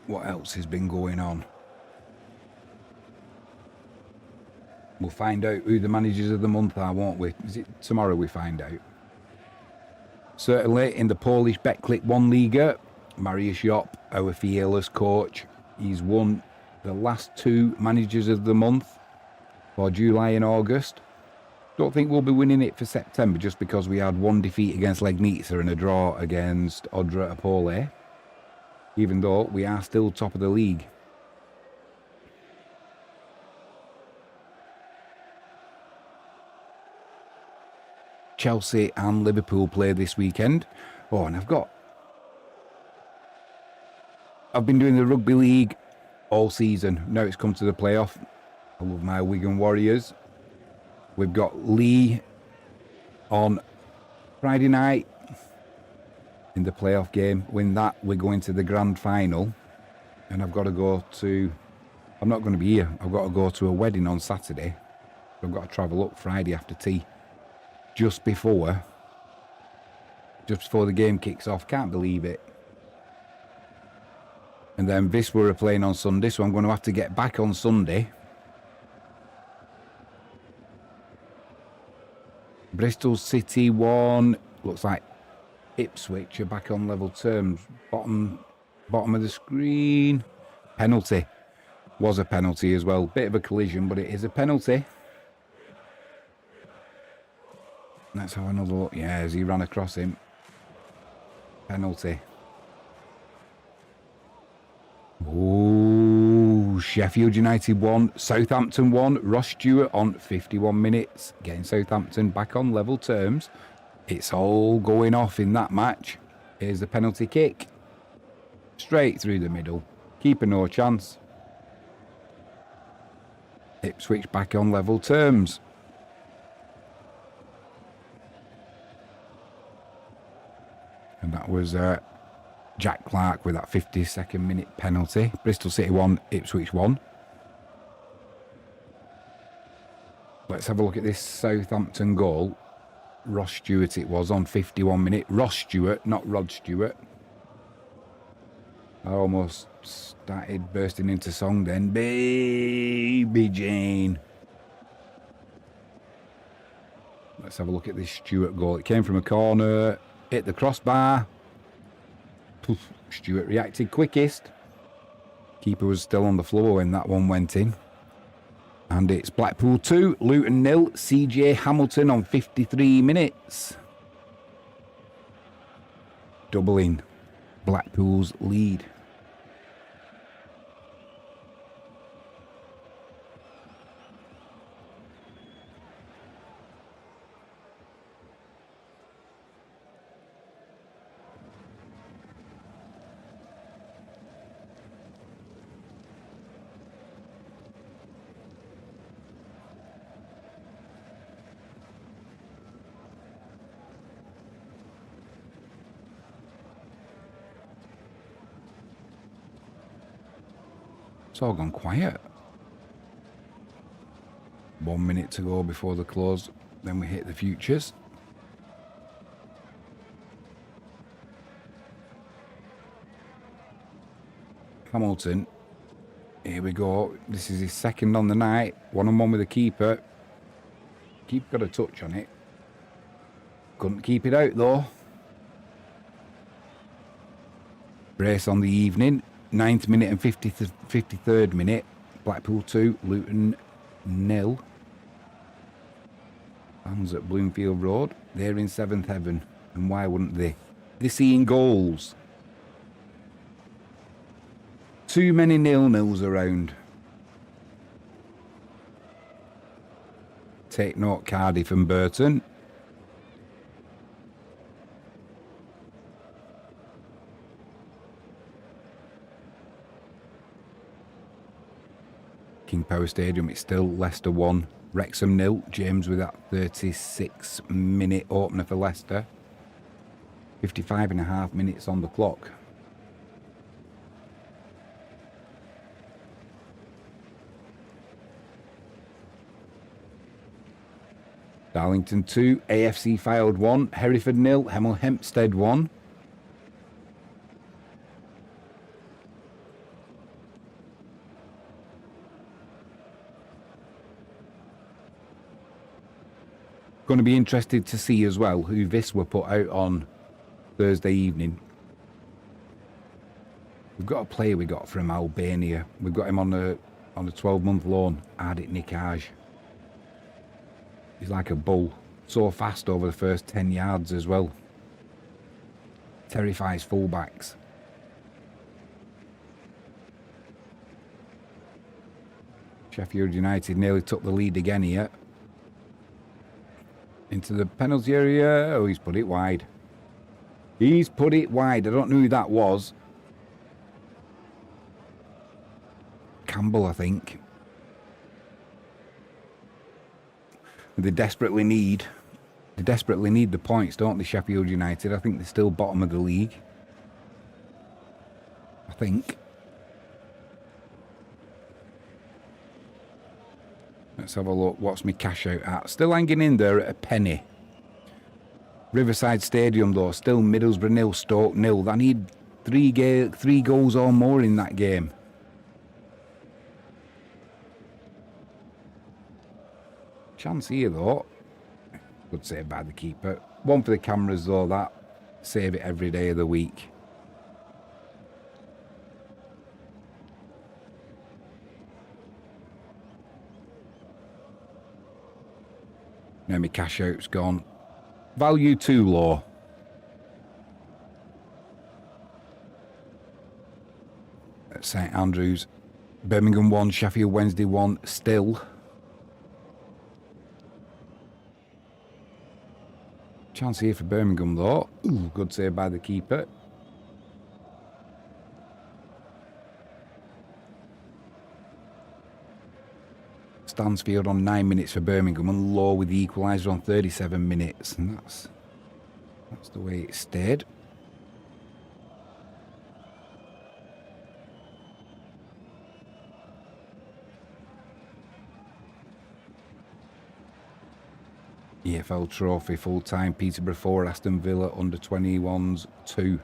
What else has been going on? We'll find out who the managers of the month are, won't we? Is it tomorrow we find out? Certainly in the Polish Betclic 1 Liga, Mariusz Jop, our fearless coach, he's won the last 2 managers of the month for July and August. Don't think we'll be winning it for September just because we had 1 defeat against Legnica and a draw against Odra Opole, even though we are still top of the league. Chelsea and Liverpool play this weekend. Oh, and I've been doing the rugby league all season. Now it's come to the playoff. I love my Wigan Warriors. We've got Lee on Friday night in the playoff game. Win that, we're going to the grand final. And I'm not going to be here. I've got to go to a wedding on Saturday. I've got to travel up Friday after tea. Just before the game kicks off. Can't believe it. And then Wisła are playing on Sunday, so I'm going to have to get back on Sunday. Bristol City won. Looks like Ipswich are back on level terms. Bottom of the screen. Penalty. Was a penalty as well. Bit of a collision, but it is a penalty. Let's have another look. Yeah, as he ran across him. Penalty. Oh, Sheffield United won. Southampton won. Ross Stewart on 51 minutes. Getting Southampton back on level terms. It's all going off in that match. Here's the penalty kick. Straight through the middle. Keeper no chance. Ipswich back on level terms. And that was Jack Clark with that 52nd minute penalty. Bristol City won, Ipswich won. Let's have a look at this Southampton goal. Ross Stewart it was on 51 minute. Ross Stewart, not Rod Stewart. I almost started bursting into song then. Baby Jane. Let's have a look at this Stewart goal. It came from a corner, hit the crossbar. Poof, Stewart reacted quickest. Keeper was still on the floor when that one went in. And it's Blackpool 2, Luton 0, CJ Hamilton on 53 minutes. Doubling Blackpool's lead. It's all gone quiet. 1 minute to go before the close. Then we hit the futures. Hamilton. Here we go. This is his second on the night. 1-on-1 with the keeper. Keeper got a touch on it. Couldn't keep it out though. Brace on the evening. 9th minute and 53rd minute. Blackpool 2, Luton 0. Fans at Bloomfield Road. They're in 7th heaven. And why wouldn't they? They're seeing goals. Too many 0-0s around. Take note, Cardiff and Burton. King Power Stadium, it's still Leicester 1, Wrexham 0. James with that 36-minute opener for Leicester. 55.5 minutes on the clock. Darlington 2, AFC Fylde 1, Hereford 0, Hemel Hempstead 1. Going to be interested to see as well who Wisła put out on Thursday evening. We've got a player we got from Albania. We've got him on a 12-month loan, Ardit Nikaj. He's like a bull. So fast over the first 10 yards as well. Terrifies fullbacks. Sheffield United nearly took the lead again here. Into the penalty area. Oh, he's put it wide. He's put it wide. I don't know who that was. Campbell, I think. They desperately need the points, don't they, Sheffield United? I think they're still bottom of the league. I think. Let's have a look. What's my cash out at? Still hanging in there at a penny. Riverside Stadium, though. Still Middlesbrough 0, Stoke 0. I need three goals or more in that game. Chance here, though. Good save by the keeper. One for the cameras, though. That. Save it every day of the week. Now my cash out's gone. Value too low. At St Andrews. Birmingham 1, Sheffield Wednesday 1. Still. Chance here for Birmingham, though. Ooh, good save by the keeper. Stansfield on 9 minutes for Birmingham and Law with the equaliser on 37 minutes. And that's the way it stayed. EFL Trophy full-time, Peterborough 4, Aston Villa under 21s 2.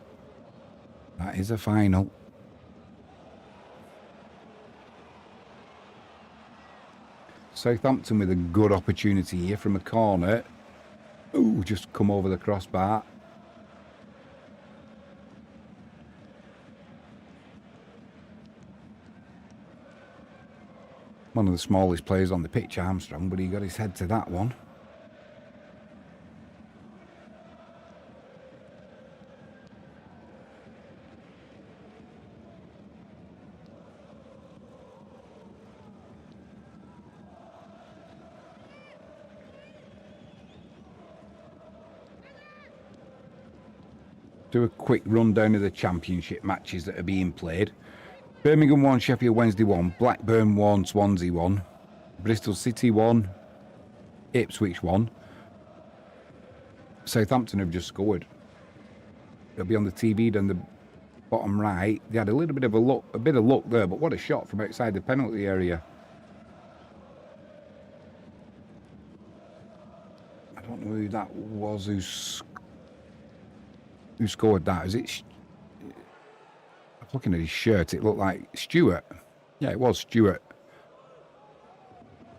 That is a final. Southampton with a good opportunity here from a corner. Ooh, just come over the crossbar. One of the smallest players on the pitch, Armstrong, but he got his head to that one. Do a quick rundown of the championship matches that are being played. Birmingham 1, Sheffield Wednesday 1, Blackburn 1, Swansea 1, Bristol City 1, Ipswich 1. Southampton have just scored. They'll be on the TV down the bottom right. They had a little bit of a luck there, but what a shot from outside the penalty area. I don't know who that was who scored that. Is it? I'm looking at his shirt. It looked like Stewart. Yeah, it was Stewart.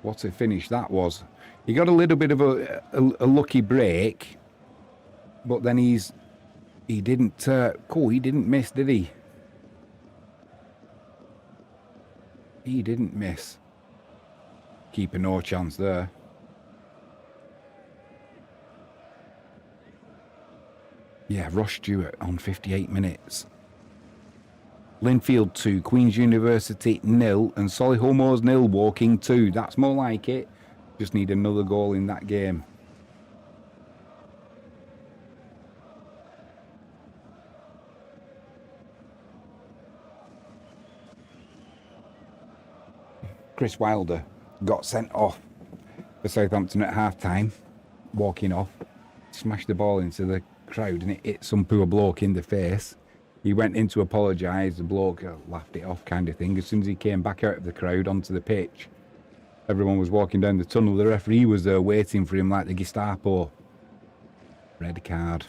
What a finish that was. He got a little bit of a lucky break, but then he didn't. He didn't miss, did he? He didn't miss. Keeper no chance there. Yeah, Ross Stewart on 58 minutes. Linfield 2, Queen's University 0, and Solihull 0, Woking 2. That's more like it. Just need another goal in that game. Chris Wilder got sent off for Southampton at half-time, walking off, smashed the ball into the crowd and it hit some poor bloke in the face. He went in to apologise. The bloke laughed it off, kind of thing. As soon as he came back out of the crowd onto the pitch, everyone was walking down the tunnel. The referee was there waiting for him like the Gestapo. Red card.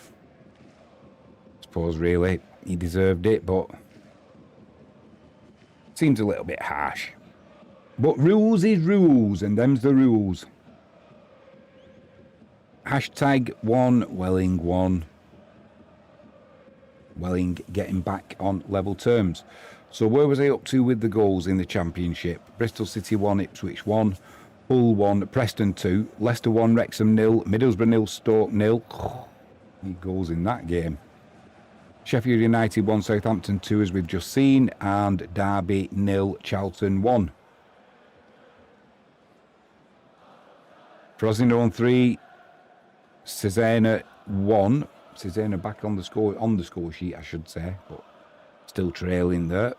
I suppose really he deserved it, but seems a little bit harsh. But rules is rules, and them's the rules. Hashtag 1 Welling 1. Welling getting back on level terms. So where was I up to with the goals in the championship? Bristol City 1, Ipswich 1, Hull 1, Preston 2, Leicester 1, Wrexham 0, Middlesbrough 0, Stoke 0. He goals in that game. Sheffield United 1, Southampton 2, as we've just seen, and Derby 0, Charlton 1. Frosinone 3, Cesena 1. Cesena back on the score sheet, I should say, but still trailing there.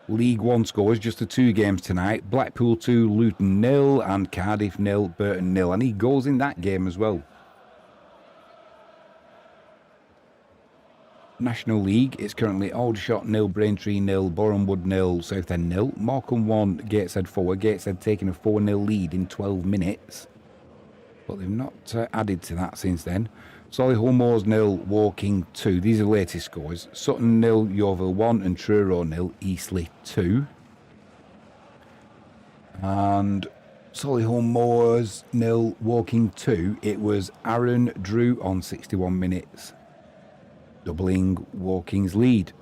League 1 scores, just the 2 games tonight. Blackpool 2, Luton 0, and Cardiff 0, Burton 0. And he goes in that game as well. National League, it's currently Aldershot 0, Braintree 0, Borehamwood 0, Southend 0, Morecambe 1, Gateshead 4. Gateshead taking a 4-0 lead in 12 minutes. But they've not added to that since then. Solihull Moors 0, Woking 2. These are the latest scores. Sutton 0, Yeovil 1, and Truro 0, Eastleigh 2. And Solihull Moors 0, Woking 2. It was Aaron Drew on 61 minutes, doubling Woking's lead.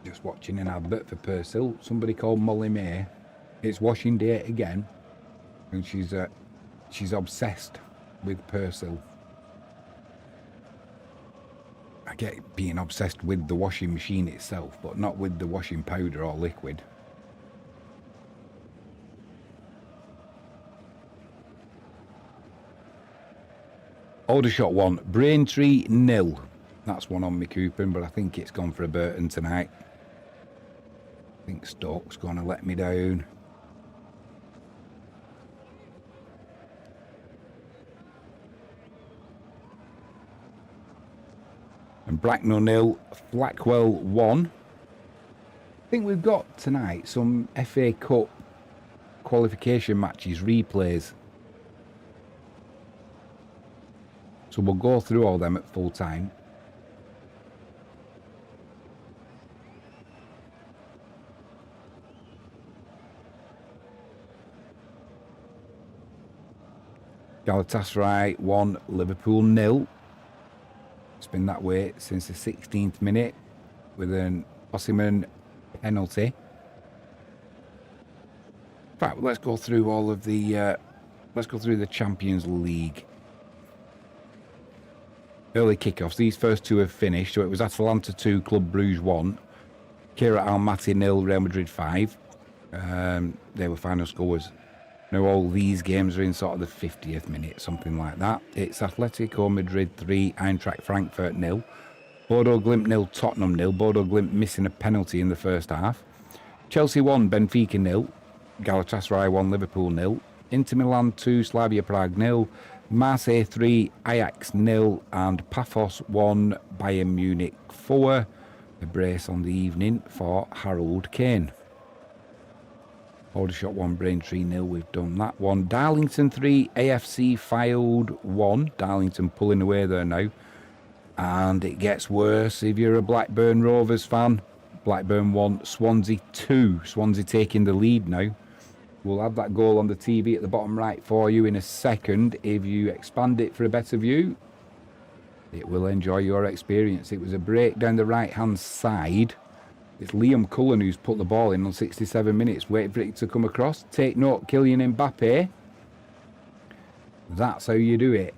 Just watching an advert for Persil. Somebody called Molly May. It's washing day again, and she's obsessed with Persil. I get being obsessed with the washing machine itself, but not with the washing powder or liquid. Aldershot 1, Braintree 0. That's one on my coupon, but I think it's gone for a Burton tonight. I think Stoke's going to let me down. And Bracknell 0, Blackwell 1. I think we've got tonight some FA Cup qualification matches, replays. So we'll go through all them at full time. Galatasaray 1, Liverpool 0. It's been that way since the 16th minute with an Osimhen penalty. Right, let's go through all of the Champions League. Early kickoffs. These first two have finished. So it was Atalanta 2, Club Brugge 1. Kira Almaty 0, Real Madrid 5. They were final scores. Now all these games are in sort of the 50th minute, something like that. It's Atletico Madrid 3, Eintracht Frankfurt 0. Bodo Glimt 0, Tottenham 0. Bodo Glimt missing a penalty in the first half. Chelsea 1, Benfica 0. Galatasaray 1, Liverpool 0. Inter Milan 2, Slavia Prague 0. Marseille 3, Ajax 0. And Paphos 1, Bayern Munich 4. A brace on the evening for Harold Kane. Aldershot 1, Braintree 0. We've done that one. Darlington 3, AFC Fylde 1. Darlington pulling away there now. And it gets worse if you're a Blackburn Rovers fan. Blackburn 1, Swansea 2. Swansea taking the lead now. We'll have that goal on the TV at the bottom right for you in a second. If you expand it for a better view, it will enjoy your experience. It was a break down the right-hand side. It's Liam Cullen who's put the ball in on 67 minutes, waiting for it to come across. Take note, Kylian Mbappe. That's how you do it.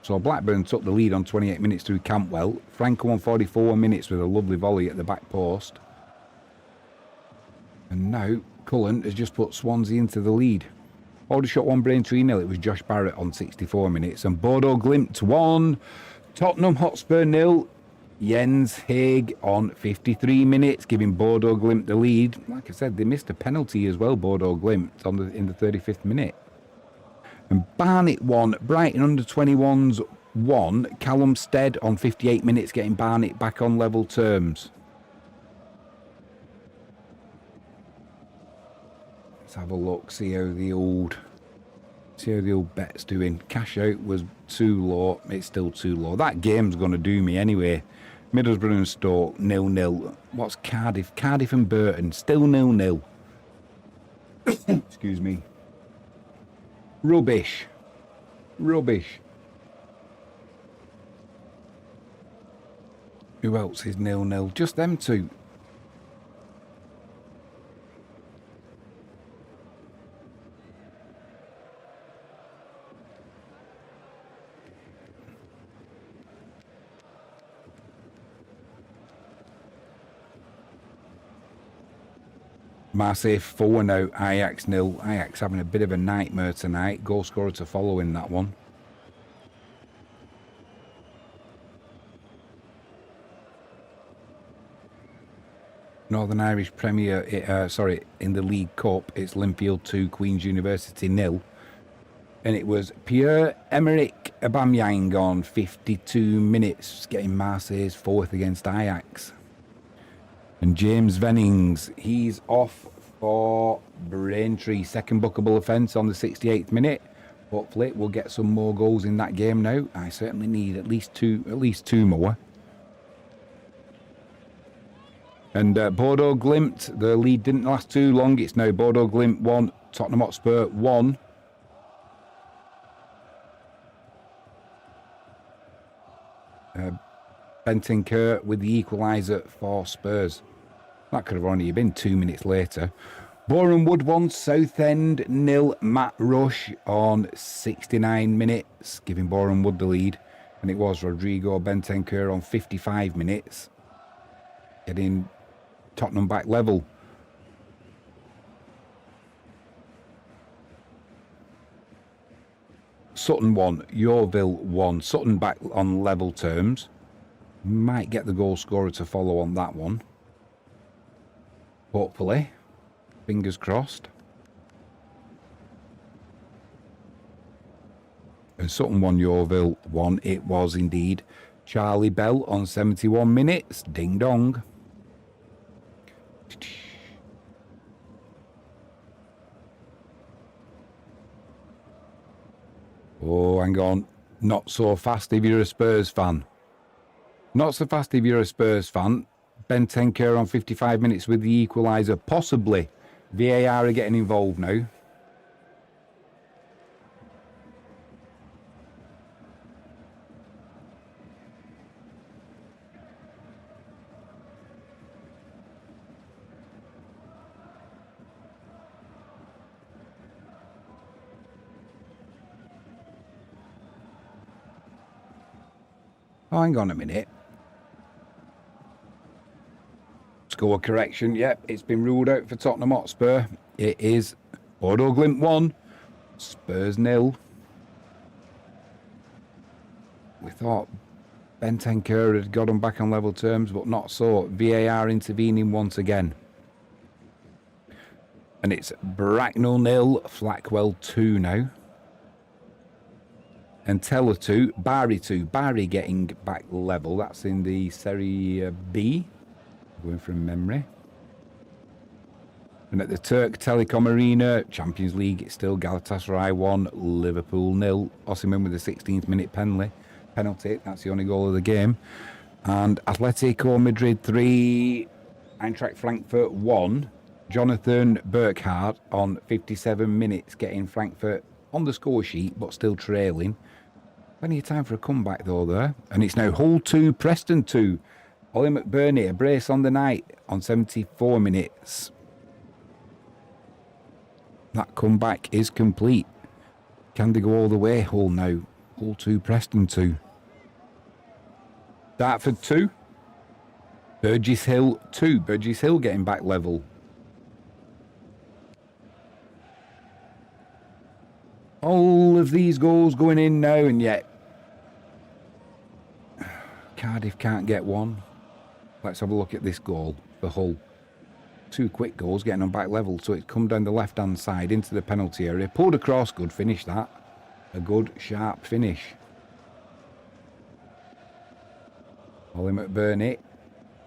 So Blackburn took the lead on 28 minutes through Campwell. Franco on 44 minutes with a lovely volley at the back post. And now Cullen has just put Swansea into the lead. Aldershot 1, Braintree 0. It was Josh Barrett on 64 minutes. And Bodo Glimt 1. Tottenham Hotspur 0. Jens Haig on 53 minutes, giving Bodo Glimt the lead. Like I said, they missed a penalty as well, Bodo Glimt, in the 35th minute. And Barnet 1, Brighton under-21s 1. Callum Stead on 58 minutes, getting Barnet back on level terms. Let's have a look, see how the old bet's doing. Cash out was too low. It's still too low. That game's going to do me anyway. Middlesbrough and Stoke 0-0. What's Cardiff? Cardiff and Burton still 0-0. Excuse me. Rubbish. Rubbish. Who else is 0-0? Just them two. Marseille 4 now, Ajax 0. Ajax having a bit of a nightmare tonight. Goal scorer to follow in that one. Northern Irish Premier, in the League Cup, it's Linfield 2, Queen's University 0. And it was Pierre-Emerick Aubameyang on 52 minutes, getting Marseille's 4th against Ajax. And James Vennings, he's off for Braintree, second bookable offence on the 68th minute. Hopefully we'll get some more goals in that game now. I certainly need at least two more. And Bordeaux Glimt, the lead didn't last too long. It's now Bordeaux Glimt 1, Tottenham Hotspur 1. Bentancur with the equaliser for Spurs. That could have only been 2 minutes later. Boreham Wood 1, Southend 0. Matt Rush on 69 minutes, giving Boreham Wood the lead. And it was Rodrigo Bentancur on 55 minutes, getting Tottenham back level. Sutton 1, Yeovil 1. Sutton back on level terms. Might get the goal scorer to follow on that one. Hopefully. Fingers crossed. And Sutton 1, Yeovil 1. It was indeed Charlie Bell on 71 minutes. Ding dong. Oh, hang on. Not so fast if you're a Spurs fan. Not so fast if you're a Spurs fan. Bentancur on 55 minutes with the equaliser. Possibly. VAR are getting involved now. Oh, hang on a minute. Score correction. Yep, it's been ruled out for Tottenham Hotspur. It is Bordeaux Glimt 1, Spurs 0. We thought Bentancur had got them back on level terms, but not so. VAR intervening once again. And it's Bracknell 0, Flackwell 2 now. And Teller 2, Bari 2. Bari getting back level. That's in the Serie B. Going from memory. And at the Turk Telecom Arena, Champions League, it's still Galatasaray 1, Liverpool 0. Osimhen with the 16th minute penalty. That's the only goal of the game. And Atletico Madrid 3, Eintracht Frankfurt 1. Jonathan Burkhardt on 57 minutes, getting Frankfurt on the score sheet, but still trailing. Plenty of time for a comeback though there. And it's now Hull 2, Preston 2. Ollie McBurney, a brace on the night on 74 minutes. That comeback is complete. Can they go all the way? Hull now. Hull 2, Preston 2. Dartford 2. Burgess Hill 2. Burgess Hill getting back level. All of these goals going in now, and yet Cardiff can't get one. Let's have a look at this goal for Hull. 2 quick goals, getting on back level. So it's come down the left-hand side into the penalty area. Pulled across, good finish that. A good, sharp finish. Ollie McBurney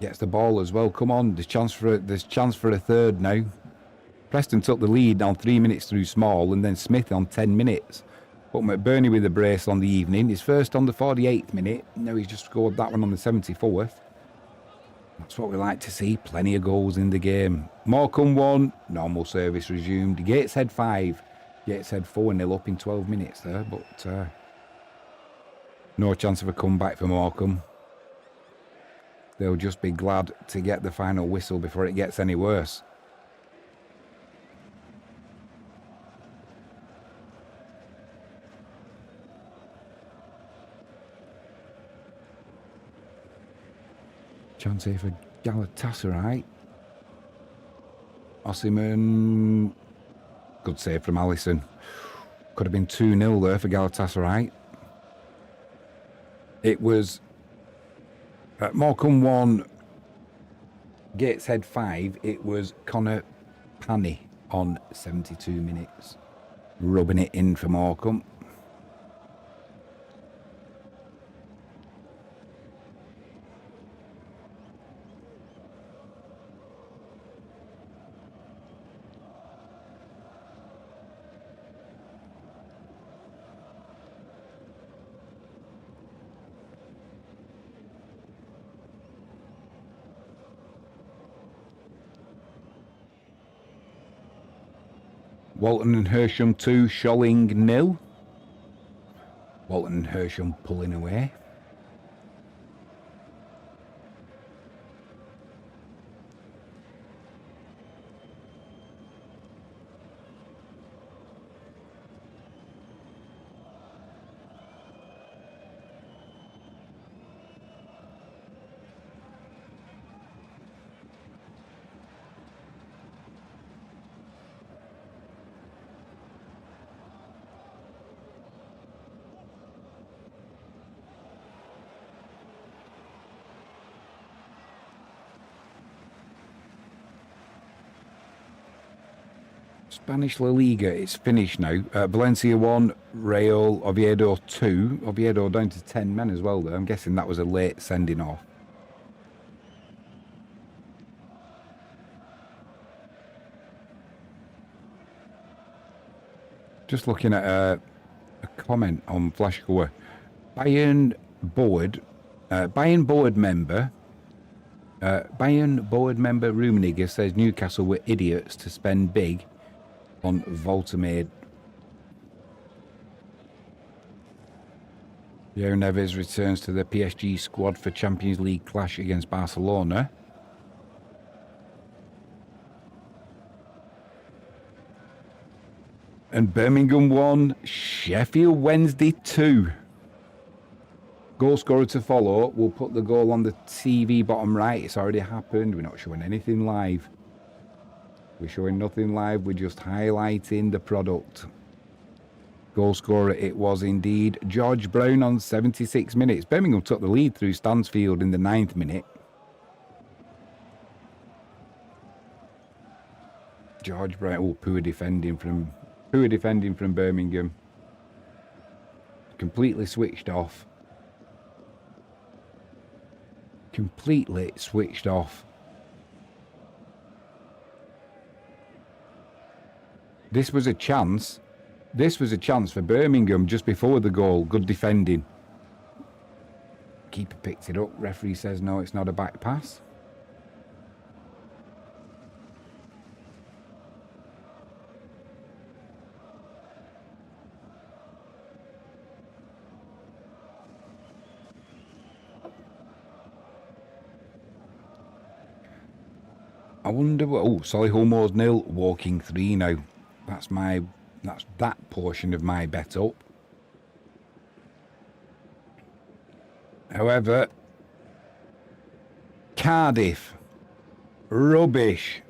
gets the ball as well. Come on, there's chance for a third now. Preston took the lead on 3 minutes through Small, and then Smith on 10 minutes. But McBurney with the brace on the evening. His first on the 48th minute. Now he's just scored that one on the 74th. That's what we like to see. Plenty of goals in the game. Morecambe 1. Normal service resumed. Gateshead 5. Gateshead 4-0 up in 12 minutes there. But no chance of a comeback for Morecambe. They'll just be glad to get the final whistle before it gets any worse. Chance here for Galatasaray. Osimhen. Good save from Alisson. Could have been 2-0 there for Galatasaray. It was Morecambe 1, Gateshead 5. It was Connor Panny on 72 minutes. Rubbing it in for Morecambe. Walton and Hersham 2, Scholling 0. Walton and Hersham pulling away. Spanish La Liga, it's finished now. Valencia 1, Real Oviedo 2. Oviedo down to 10 men as well, though. I'm guessing that was a late sending off. Just looking at a comment on Flashscore. Bayern board member Rummenigge says Newcastle were idiots to spend big on Voltamade. João Neves returns to the PSG squad for Champions League clash against Barcelona. And Birmingham 1, Sheffield Wednesday 2. Goal scorer to follow. We'll put the goal on the TV bottom right. It's already happened. We're not showing anything live. We're showing nothing live. We're just highlighting the product. Goal scorer, it was indeed George Brown on 76 minutes. Birmingham took the lead through Stansfield in the 9th minute. George Brown. Oh, poor defending from Birmingham. Completely switched off. Completely switched off. This was a chance. This was a chance for Birmingham just before the goal. Good defending. Keeper picked it up. Referee says no, it's not a back pass. I wonder what... Oh, Solihull Moors 0, Walking 3 now. That's that portion of my bet up. However, Cardiff, rubbish.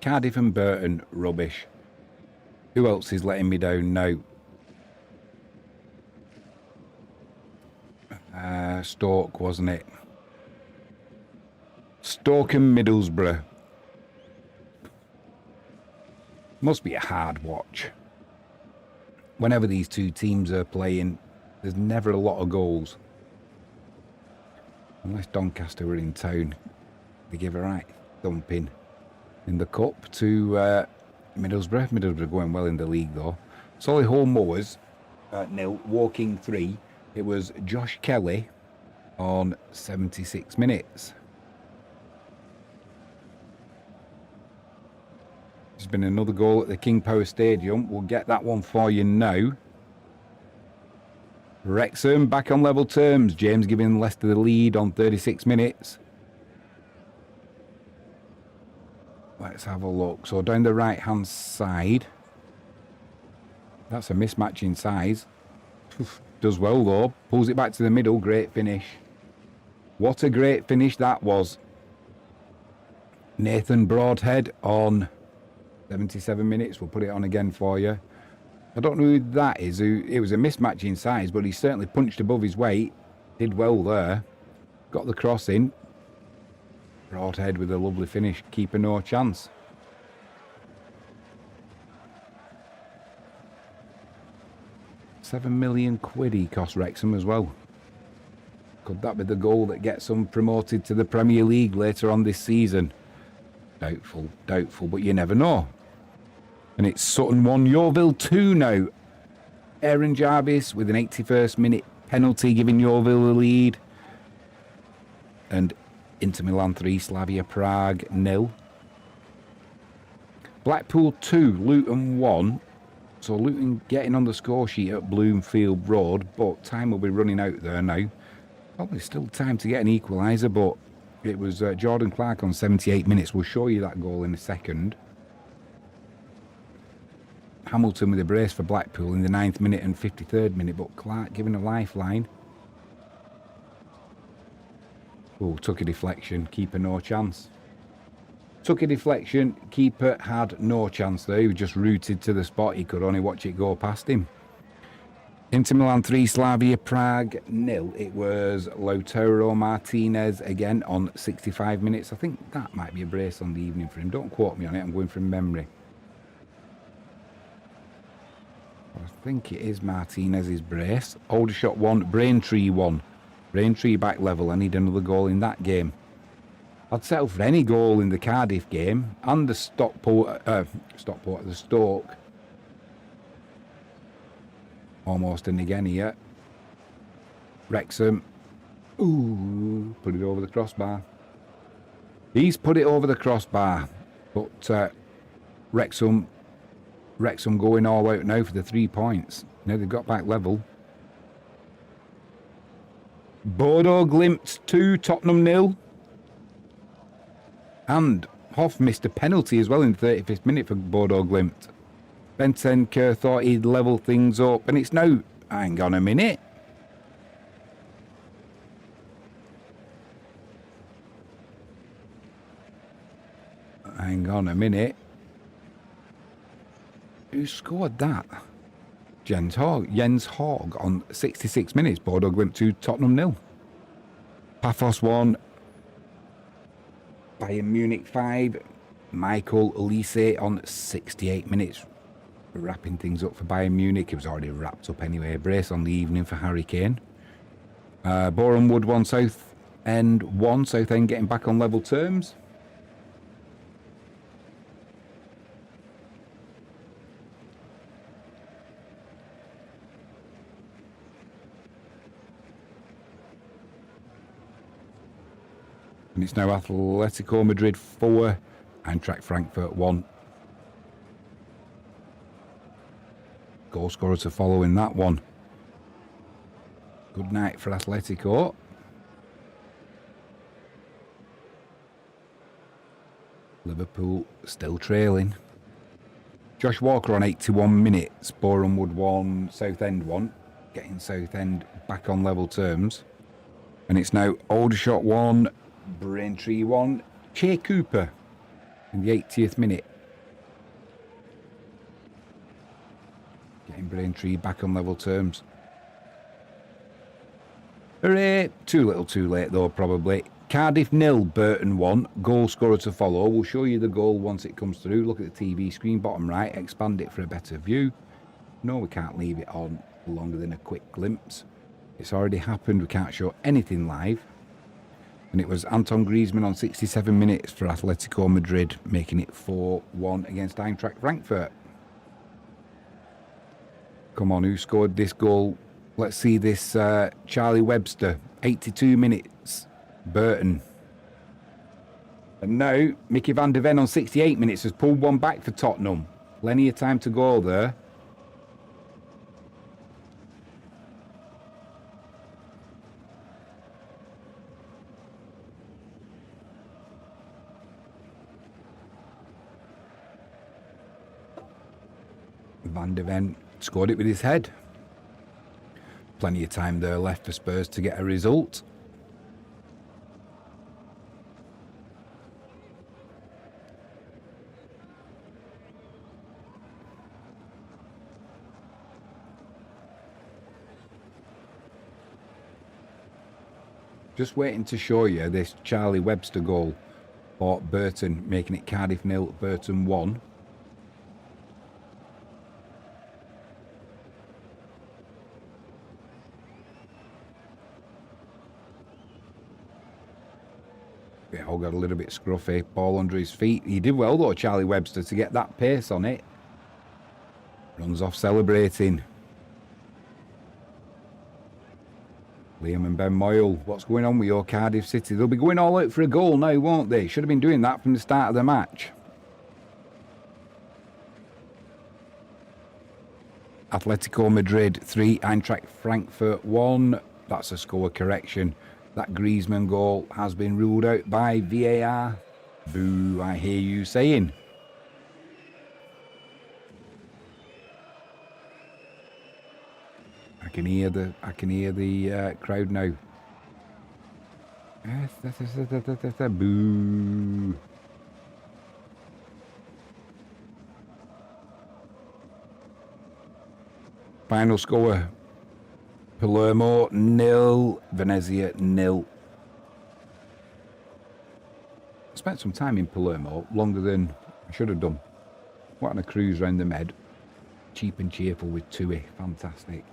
Cardiff and Burton, rubbish. Who else is letting me down now? Stoke, wasn't it? Stoke and Middlesbrough. Must be a hard watch. Whenever these two teams are playing, there's never a lot of goals. Unless Doncaster were in town. They give a right thumping in the cup to Middlesbrough. Middlesbrough going well in the league though. Solihull Moors 0, Walking 3. It was Josh Kelly on 76 minutes. There's been another goal at the King Power Stadium. We'll get that one for you now. Wrexham back on level terms. James giving Leicester the lead on 36 minutes. Let's have a look. So down the right hand side. That's a mismatch in size. Does well though. Pulls it back to the middle. Great finish. What a great finish that was. Nathan Broadhead on 77 minutes. We'll put it on again for you. I don't know who that is. It was a mismatch in size, but he certainly punched above his weight. Did well there. Got the cross in. Broadhead with a lovely finish. Keeper no chance. £7 million he cost Wrexham as well. Could that be the goal that gets them promoted to the Premier League later on this season? Doubtful, but you never know. And it's Sutton 1, Yeovil 2 now. Aaron Jarvis with an 81st minute penalty giving Yeovil the lead. And Inter Milan 3, Slavia Prague 0. Blackpool 2, Luton 1. So Luton getting on the score sheet at Bloomfield Road, but time will be running out there now. Probably still time to get an equaliser, but it was Jordan Clark on 78 minutes. We'll show you that goal in a second. Hamilton with a brace for Blackpool in the 9th minute and 53rd minute, but Clark giving a lifeline. Oh, took a deflection, keeper no chance. Took a deflection, keeper had no chance there. He was just rooted to the spot. He could only watch it go past him. Inter Milan 3, Slavia Prague 0. It was Lautaro Martinez again on 65 minutes. I think that might be a brace on the evening for him. Don't quote me on it, I'm going from memory. I think it is Martinez's brace. Aldershot 1, Braintree 1. Braintree back level. I need another goal in that game. I'd settle for any goal in the Cardiff game and the the Stoke. Almost in again here. Wrexham. Ooh, put it over the crossbar. He's put it over the crossbar. But Wrexham going all out now for the 3 points. Now they've got back level. Bodo Glimt 2, Tottenham 0. And Hoff missed a penalty as well in the 35th minute for Bodo Glimt. Bentancur thought he'd level things up, and it's now, hang on a minute. Hang on a minute. Who scored that? Jens Hogg on 66 minutes. Bodo Glimt 2, Tottenham 0. Paphos 1. Bayern Munich 5. Michael Olise on 68 minutes. Wrapping things up for Bayern Munich. It was already wrapped up anyway. A brace on the evening for Harry Kane. Boreham Wood 1, Southend 1. Southend getting back on level terms. And it's now Atletico Madrid 4, Eintracht Frankfurt 1. Goal scorer to follow in that one. Good night for Atletico. Liverpool still trailing. Josh Walker on 81 minutes. Boreham Wood 1, Southend 1. Getting Southend back on level terms. And it's now Aldershot 1, Braintree 1. Che Cooper in the 80th minute. Getting Braintree back on level terms. Hooray! Too little too late though, probably. Cardiff 0, Burton 1. Goal scorer to follow. We'll show you the goal once it comes through. Look at the TV screen, bottom right. Expand it for a better view. No, we can't leave it on longer than a quick glimpse. It's already happened. We can't show anything live. And it was Anton Griezmann on 67 minutes for Atletico Madrid, making it 4-1 against Eintracht Frankfurt. Come on, who scored this goal? Let's see this. Charlie Webster, 82 minutes. Burton. And now, Mickey van der Ven on 68 minutes has pulled one back for Tottenham. Plenty of time to go there. Van der Ven scored it with his head. Plenty of time there left for Spurs to get a result. Just waiting to show you this Charlie Webster goal for Burton, making it Cardiff 0, Burton 1. Yeah, all got a little bit scruffy. Ball under his feet. He did well though, Charlie Webster, to get that pace on it. Runs off celebrating. Liam and Ben Moyle, what's going on with your Cardiff City? They'll be going all out for a goal now, won't they? Should have been doing that from the start of the match. Atletico Madrid 3, Eintracht Frankfurt 1. That's a score correction. That Griezmann goal has been ruled out by VAR. Boo, I hear you saying. I can hear the crowd now. Boo. Final score. Palermo 0, Venezia 0. I spent some time in Palermo, longer than I should have done. What a cruise round the Med. Cheap and cheerful with TUI, fantastic.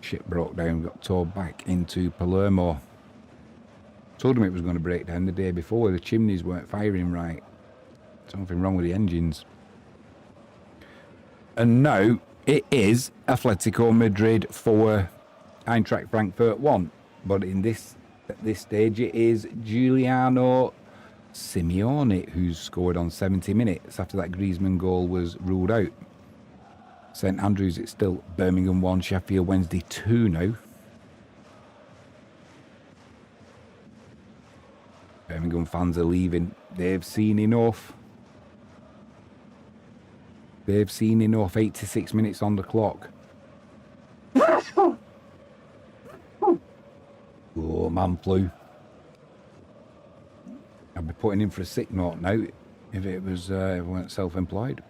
Ship broke down, got towed back into Palermo. Told him it was going to break down the day before, the chimneys weren't firing right. Something wrong with the engines. And now it is Atletico Madrid 4, Eintracht Frankfurt 1. But at this stage it is Giuliano Simeone who's scored on 70 minutes after that Griezmann goal was ruled out. St Andrews, it's still Birmingham 1, Sheffield Wednesday 2 now. Birmingham fans are leaving. They've seen enough. They've seen enough. 86 minutes on the clock. Oh, man flu. I'd be putting in for a sick note now if it was if I weren't self-employed.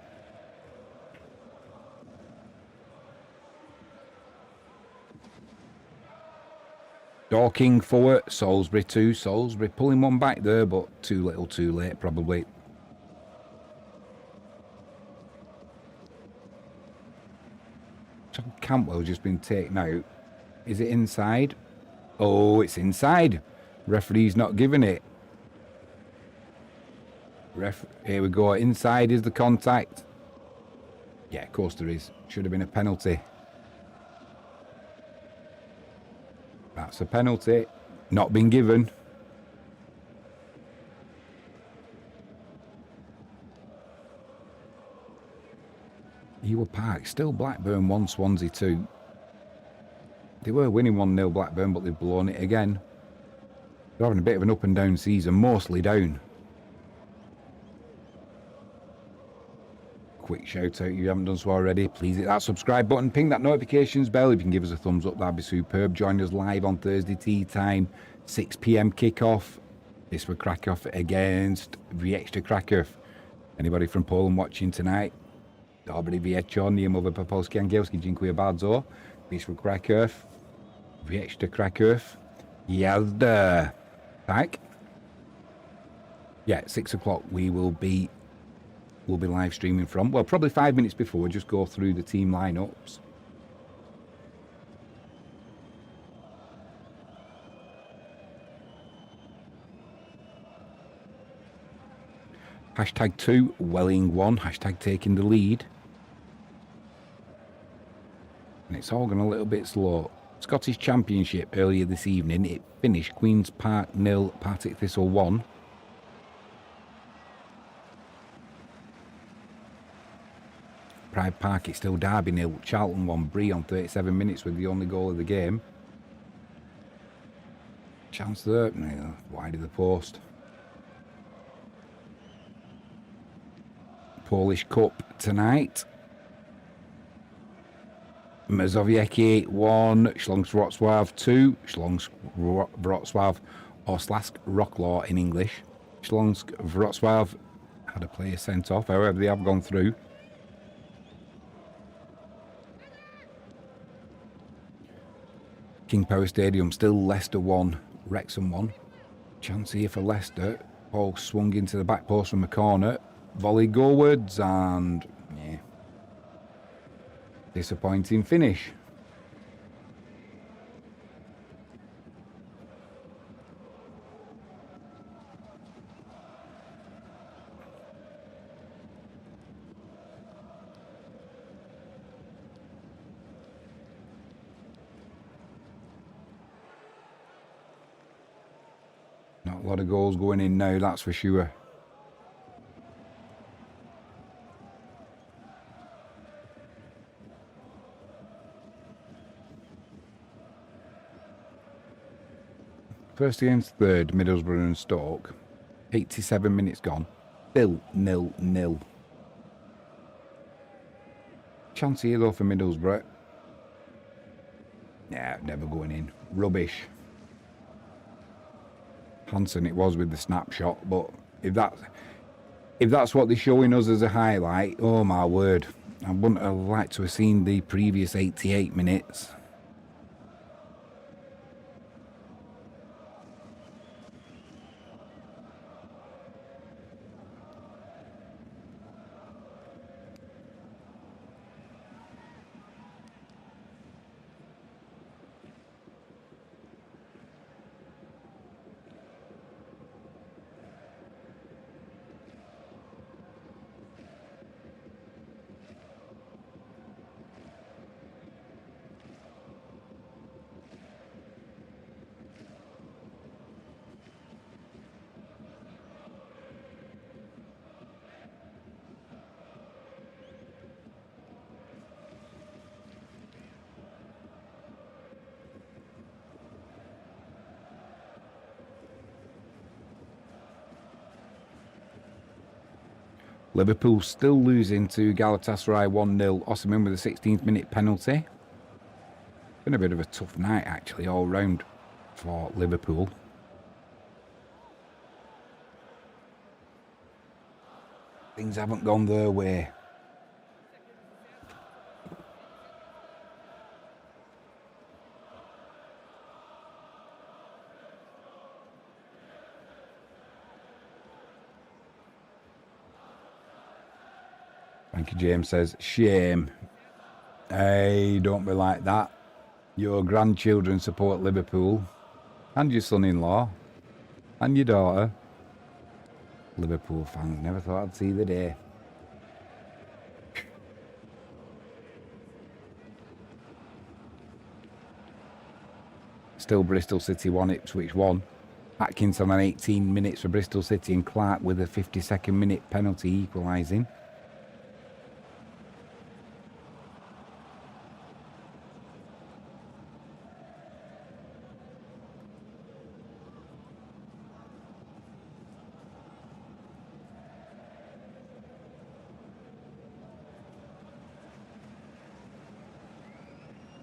Dorking 4, Salisbury 2. Salisbury pulling one back there, but too little too late probably. Campbell just been taken out. Is it inside? Oh, it's inside. Referee's not giving it. Here we go. Inside is the contact. Yeah, of course there is. Should have been a penalty. That's a penalty. Not been given. Ewa Park, still Blackburn 1, Swansea 2. They were winning 1-0 Blackburn, but they've blown it again. They're having a bit of an up and down season, mostly down. Quick shout out if you haven't done so already. Please hit that subscribe button, ping that notifications bell. If you can give us a thumbs up, that'd be superb. Join us live on Thursday tea time, 6 PM kickoff. This will Krakow against Ekstraklasa. Anybody from Poland watching tonight? Dobry wieczór, nie mówię po polski, angielski. Dziękuję bardzo. Wisła Kraków. Ekstraklasa. Jazda. Tak? Yeah, 6 o'clock we'll be live streaming from. Well, probably 5 minutes before, just go through the team lineups. Hashtag 2, Welling 1. Hashtag taking the lead. And it's all gone a little bit slow. Scottish Championship earlier this evening. It finished Queen's Park 0, Partick Thistle 1. Pride Park, it's still Derby 0, Charlton 1, Bree on 37 minutes with the only goal of the game. Chance there, no, wide of the post. Polish Cup tonight. Mazowiecki 1, Śląsk Wrocław 2, Śląsk Wrocław or Slask Rocklaw in English. Śląsk Wrocław had a player sent off, however they have gone through. King Power Stadium, still Leicester 1, Wrexham 1. Chance here for Leicester. Ball swung into the back post from a corner. Volley goalwards and... yeah. Disappointing finish. Not a lot of goals going in now, that's for sure. First against third, Middlesbrough and Stoke. 87 minutes gone. Still 0-0. Chance here though for Middlesbrough. Yeah, never going in. Rubbish. Hansen it was with the snapshot, but if that's what they're showing us as a highlight, oh my word. I wouldn't have liked to have seen the previous 88 minutes. Liverpool still losing to Galatasaray 1-0. Osimhen with a 16th minute penalty. Been a bit of a tough night actually all round for Liverpool. Things haven't gone their way. Frankie James says, shame. Hey, don't be like that. Your grandchildren support Liverpool. And your son-in-law. And your daughter. Liverpool fans, never thought I'd see the day. Still Bristol City 1, Ipswich 1. Atkinson on 18 minutes for Bristol City and Clark with a 52nd minute penalty equalising.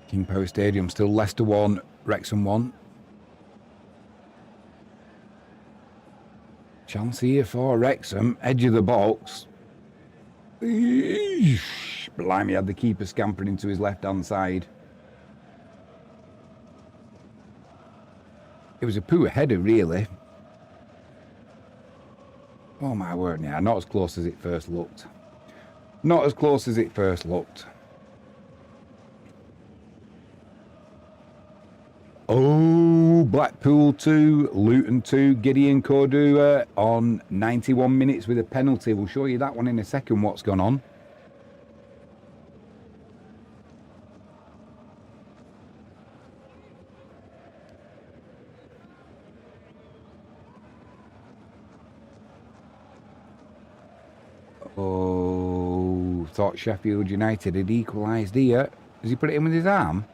King Power Stadium, still Leicester 1, Wrexham 1. Chance here for Wrexham, edge of the box. Eesh, blimey, had the keeper scampering into his left-hand side. It was a poor header, really. Oh my word, yeah, not as close as it first looked. Not as close as it first looked. Oh, Blackpool 2, Luton 2, Gideon Cordua on 91 minutes with a penalty. We'll show you that one in a second, what's gone on. Oh, thought Sheffield United had equalised here. Has he put it in with his arm?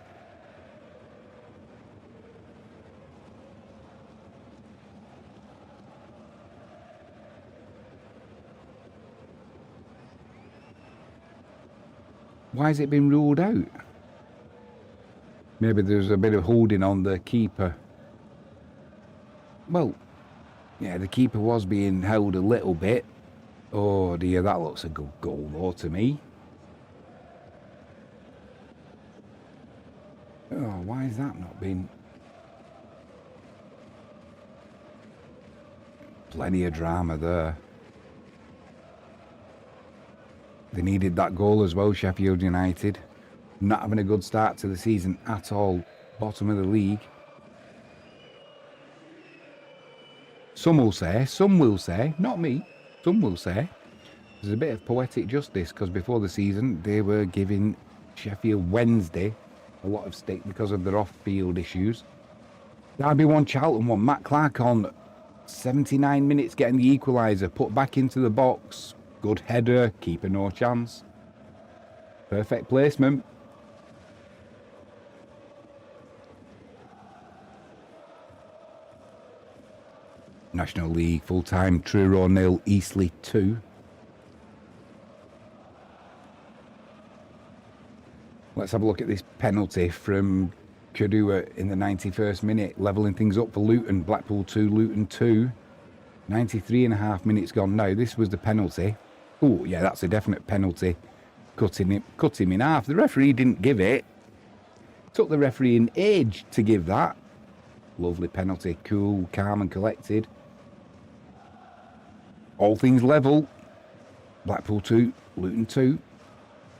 Why has it been ruled out? Maybe there's a bit of holding on the keeper. Well, yeah, the keeper was being held a little bit. Oh dear, that looks a good goal though to me. Oh, why has that not been... Plenty of drama there. They needed that goal as well, Sheffield United. Not having a good start to the season at all. Bottom of the league. Some will say, not me, some will say, there's a bit of poetic justice because before the season they were giving Sheffield Wednesday a lot of stick because of their off-field issues. Derby 1, Charlton 1. Matt Clark on 79 minutes getting the equaliser, put back into the box. Good header, keeper no chance. Perfect placement. National League full-time, Truro 0, Eastleigh 2. Let's have a look at this penalty from Kadua in the 91st minute, levelling things up for Luton. Blackpool 2, Luton 2. 93.5 minutes gone now. This was the penalty. Oh, yeah, that's a definite penalty. Cut him in half. The referee didn't give it. Took the referee an age to give that. Lovely penalty. Cool, calm and collected. All things level. Blackpool 2, Luton 2.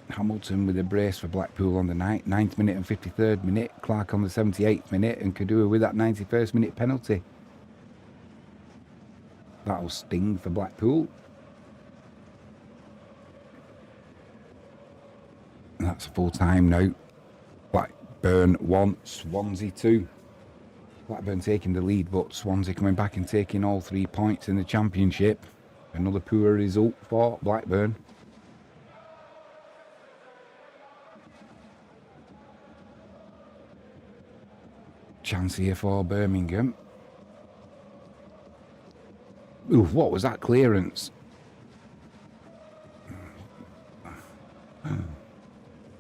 Hamilton with a brace for Blackpool on the 9th minute and 53rd minute. Clark on the 78th minute and Kadua with that 91st minute penalty. That'll sting for Blackpool. That's full time now. Blackburn 1, Swansea 2. Blackburn taking the lead, but Swansea coming back and taking all 3 points in the Championship. Another poor result for Blackburn. Chance here for Birmingham. Ooh, what was that clearance?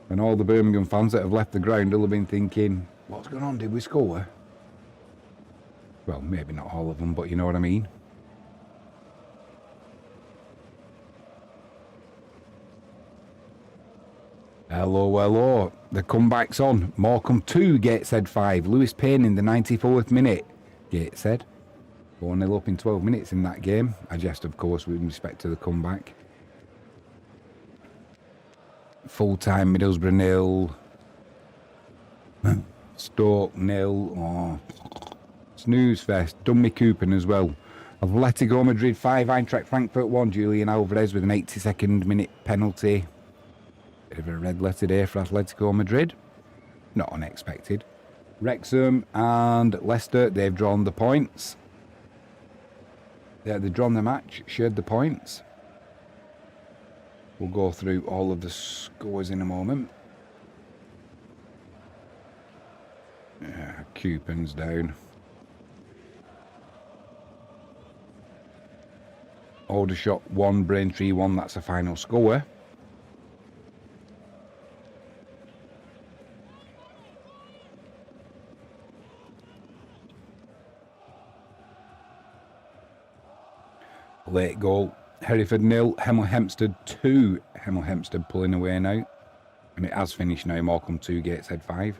And all the Birmingham fans that have left the ground will have been thinking, what's going on? Did we score? Well, maybe not all of them, but you know what I mean. Hello, hello. The comeback's on. Morecambe 2, Gateshead 5. Lewis Payne in the 94th minute. Gateshead 4-0 up in 12 minutes in that game. I jest, of course, with respect to the comeback. Full-time, Middlesbrough 0. Stoke 0. Oh. Snooze fest. Dummy Coupon as well. Atletico Madrid 5, Eintracht Frankfurt 1. Julian Alvarez with an 82nd minute penalty. Bit of a red letter day for Atletico Madrid. Not unexpected. Wrexham and Leicester, they've drawn the points. They've drawn the match, shared the points. We'll go through all of the scores in a moment. Yeah, Coupons down. Aldershot 1, Braintree 1, that's a final score. Late goal. Hereford 0, Hemel Hempstead 2. Hemel Hempstead pulling away now. And it has finished now. Morecambe 2, Gateshead 5.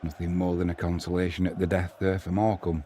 Nothing more than a consolation at the death there for Morecambe.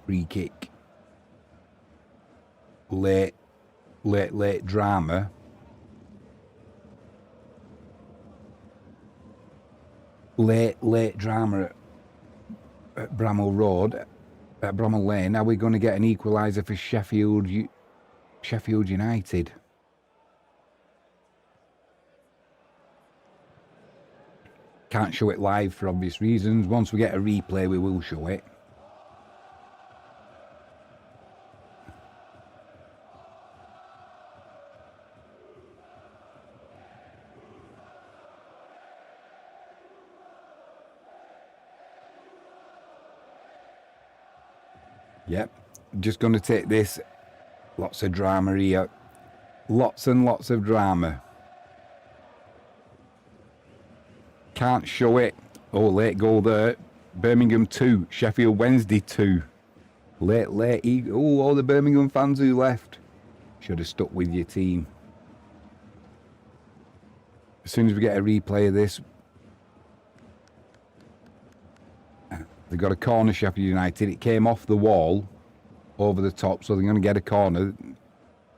Free kick. Late drama. Late drama at Bramall Road, at Bramall Lane. Are we going to get an equaliser for Sheffield United? Can't show it live for obvious reasons. Once we get a replay, we will show it. Yep, just going to take this. Lots of drama here. Lots and lots of drama. Can't show it. Oh, late goal there. Birmingham 2, Sheffield Wednesday 2. Late. Oh, all the Birmingham fans who left. Should have stuck with your team. As soon as we get a replay of this, they've got a corner, Sheffield United. It came off the wall over the top, so they're going to get a corner.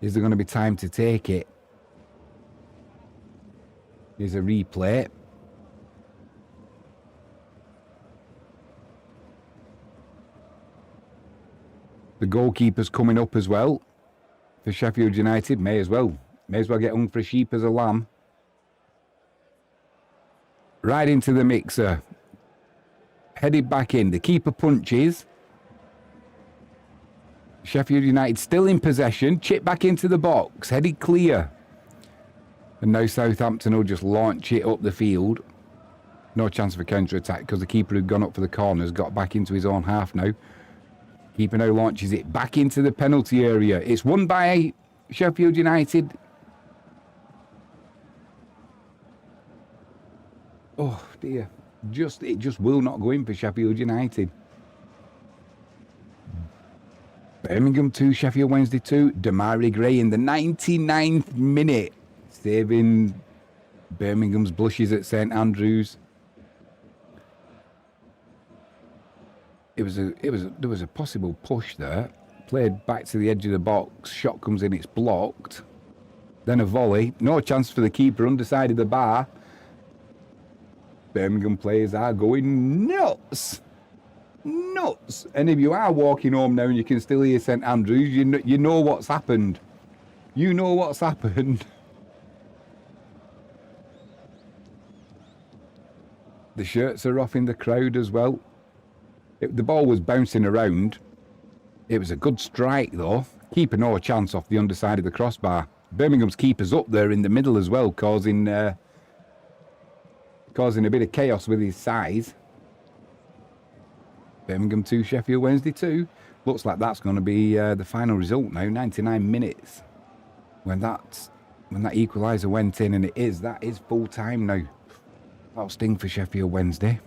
Is there going to be time to take it? Here's a replay. The goalkeeper's coming up as well for Sheffield United. May as well get hung for a sheep as a lamb. Right into the mixer. Headed back in. The keeper punches. Sheffield United still in possession. Chip back into the box. Headed clear. And now Southampton will just launch it up the field. No chance for counter-attack because the keeper who'd gone up for the corners got back into his own half now. Keeper now launches it back into the penalty area. It's won by Sheffield United. Oh dear. It just will not go in for Sheffield United. Birmingham 2, Sheffield Wednesday 2. Damari Gray in the 99th minute. Saving Birmingham's blushes at St Andrews. There was a possible push there. Played back to the edge of the box. Shot comes in, it's blocked. Then a volley. No chance for the keeper, underside of the bar. Birmingham players are going nuts. Nuts. And if you are walking home now and you can still hear St Andrews, you know what's happened. You know what's happened. The shirts are off in the crowd as well. The ball was bouncing around. It was a good strike though. Keeper no chance off the underside of the crossbar. Birmingham's keeper's up there in the middle as well, causing a bit of chaos with his size. Birmingham 2, Sheffield Wednesday 2. Looks like that's going to be the final result now. 99 minutes. When that equaliser went in, and that is full time now. That'll sting for Sheffield Wednesday.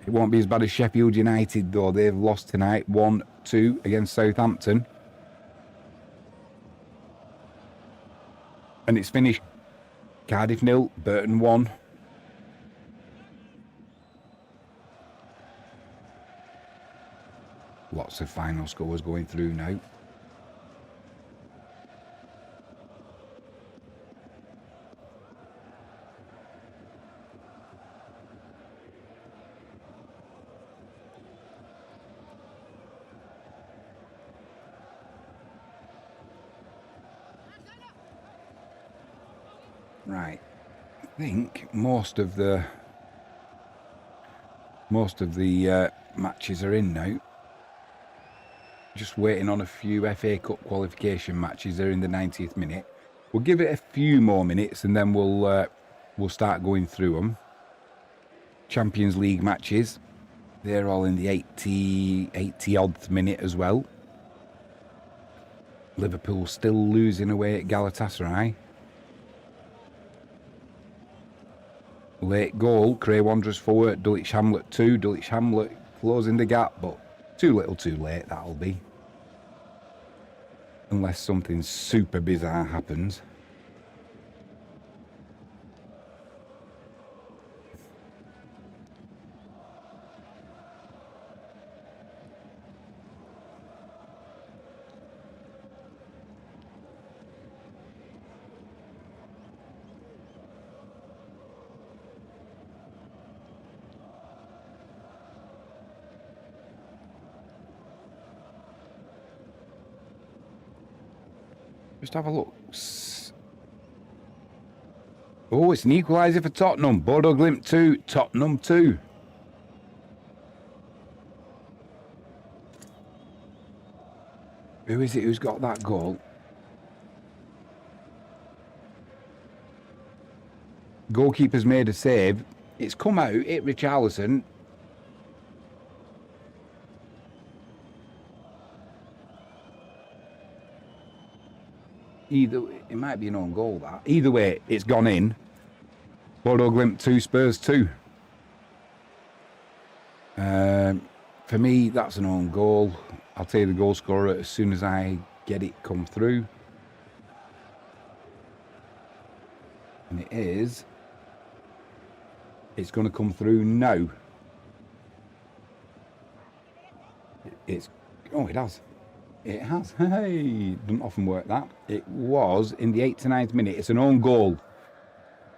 It won't be as bad as Sheffield United though. They've lost tonight 1-2 against Southampton. And it's finished Cardiff 0, Burton 1. Lots of final scores going through now. Right, I think most of the matches are in now. Just waiting on a few FA Cup qualification matches. They're in the 90th minute. We'll give it a few more minutes and then we'll start going through them. Champions League matches. They're all in the 80-odd minute as well. Liverpool still losing away at Galatasaray. Late goal, Cray Wanderers 4, Dulwich Hamlet 2. Dulwich Hamlet closing the gap, but too little too late, that'll be. Unless something super bizarre happens. Just have a look. Oh, it's an equaliser for Tottenham. Bodo Glimt 2, Tottenham 2. Who is it who's got that goal? Goalkeeper's made a save. It's come out, hit Richarlison. It might be an own goal, that. Either way, it's gone in. Bodo Glimt 2, Spurs 2. For me, that's an own goal. I'll tell you the goal scorer as soon as I get it come through. And it is... It's going to come through now. Oh, it has. It has. Hey, doesn't often work that. It was in the 89th minute. It's an own goal.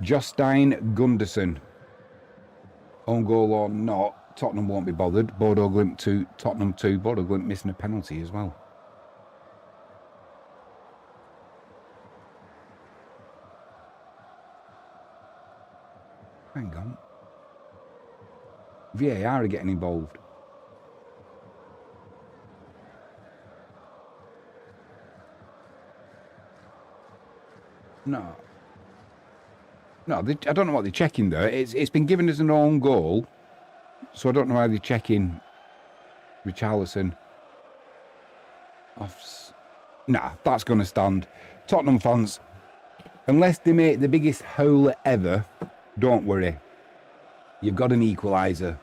Jostein Gundersen. Own goal or not, Tottenham won't be bothered. Bodo Glimt 2, Tottenham 2. Bodo Glimt missing a penalty as well. Hang on. VAR are getting involved. No. No, I don't know what they're checking there. It's been given as an own goal, so I don't know how they're checking Richarlison. Nah, that's going to stand. Tottenham fans, unless they make the biggest hole ever, don't worry. You've got an equaliser.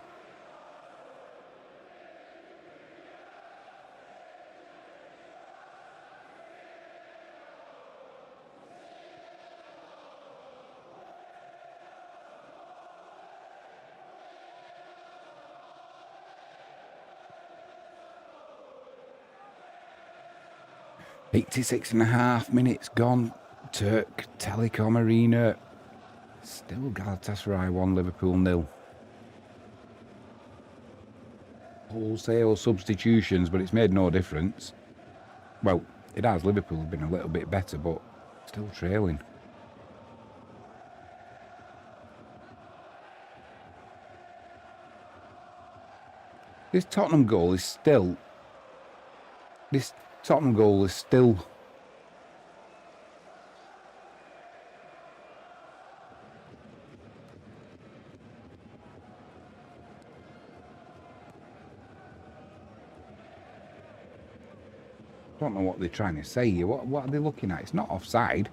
.86.5 minutes gone. Turk Telecom Arena. Still Galatasaray 1, Liverpool 0. Wholesale substitutions, but it's made no difference. Well, it has. Liverpool have been a little bit better, but still trailing. This Tottenham goal is still... I don't know what they're trying to say here. What are they looking at? It's not offside.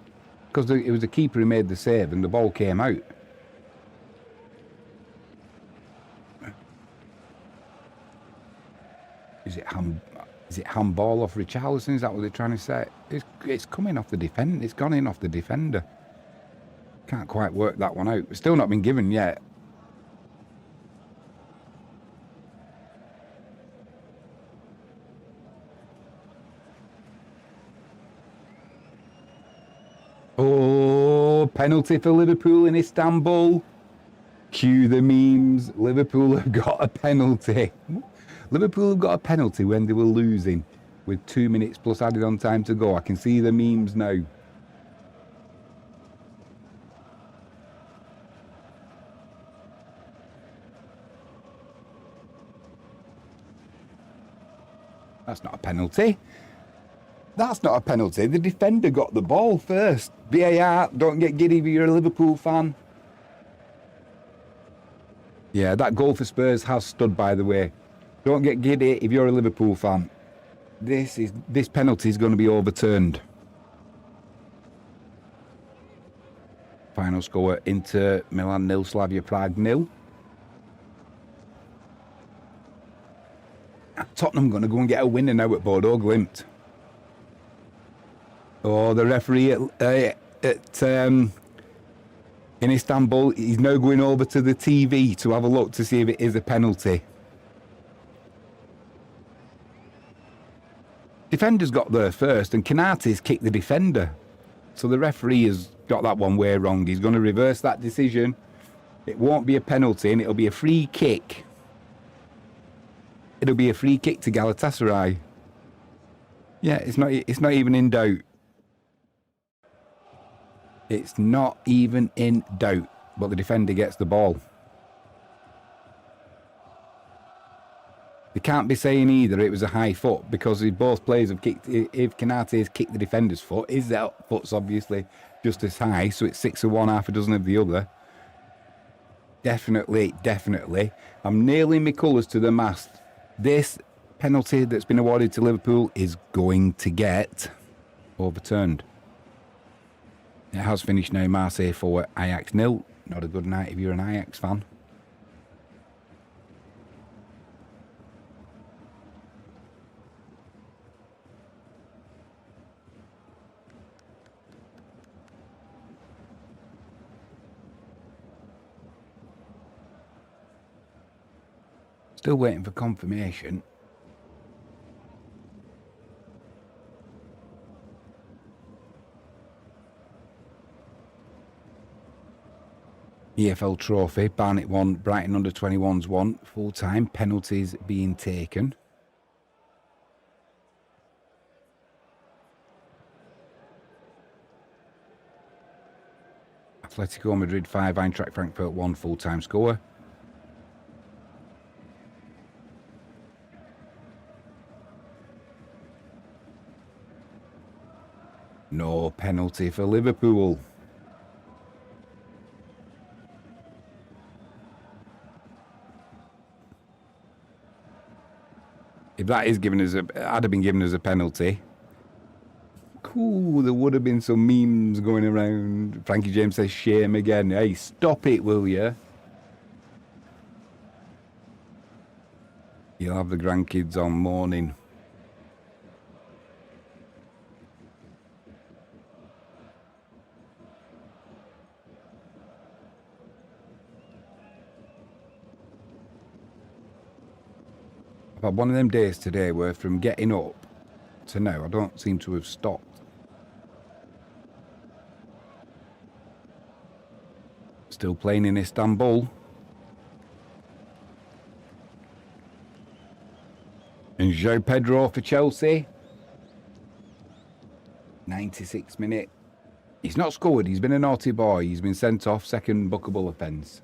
Because it was the keeper who made the save and the ball came out. Is it handball off Richarlison? Is that what they're trying to say? It's coming off the defender. It's gone in off the defender. Can't quite work that one out. It's still not been given yet. Oh, penalty for Liverpool in Istanbul. Cue the memes. Liverpool have got a penalty. Liverpool have got a penalty when they were losing with 2 minutes plus added on time to go. I can see the memes now. That's not a penalty. That's not a penalty. The defender got the ball first. VAR, don't get giddy if you're a Liverpool fan. Yeah, that goal for Spurs has stood, by the way. Don't get giddy if you're a Liverpool fan. This penalty is going to be overturned. Final score: Inter Milan 0, Slavia Prague 0. Tottenham going to go and get a winner now at Bodo Glimt. Oh, the referee in Istanbul, he's now going over to the TV to have a look to see if it is a penalty. Defender's got there first, and Konaté's kicked the defender. So the referee has got that one way wrong. He's going to reverse that decision. It won't be a penalty, and it'll be a free kick. It'll be a free kick to Galatasaray. Yeah, it's not even in doubt. It's not even in doubt, but the defender gets the ball. They can't be saying either it was a high foot, because if both players have kicked, if Konaté has kicked the defender's foot, his foot's obviously just as high, so it's 6 of one, half a dozen of the other. Definitely. I'm nailing my colours to the mast. This penalty that's been awarded to Liverpool is going to get overturned. It has finished now. Marseille 4, Ajax 0. Not a good night if you're an Ajax fan. Still waiting for confirmation. EFL Trophy, Barnet 1, Brighton under-21s 1, full-time, penalties being taken. Atletico Madrid 5, Eintracht Frankfurt 1, full-time score. No penalty for Liverpool. If that is given as had have been given as a penalty, cool, there would have been some memes going around. Frankie James says shame again. Hey, stop it, will you? You'll have the grandkids on morning. I've had one of them days today where from getting up to now, I don't seem to have stopped. Still playing in Istanbul. And João Pedro for Chelsea. 96th minute. He's not scored. He's been a naughty boy. He's been sent off. Second bookable offence.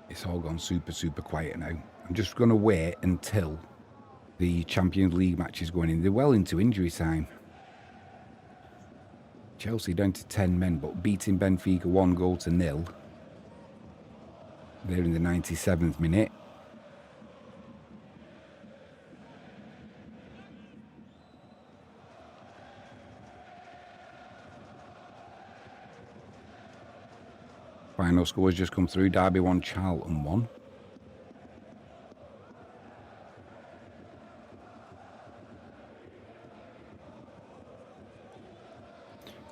It's all gone super quiet now. I'm just going to wait until the Champions League match is going in. They're well into injury time. Chelsea down to 10 men, but beating Benfica 1-0. They're in the 97th minute. Final scores just come through. Derby 1, Charlton 1.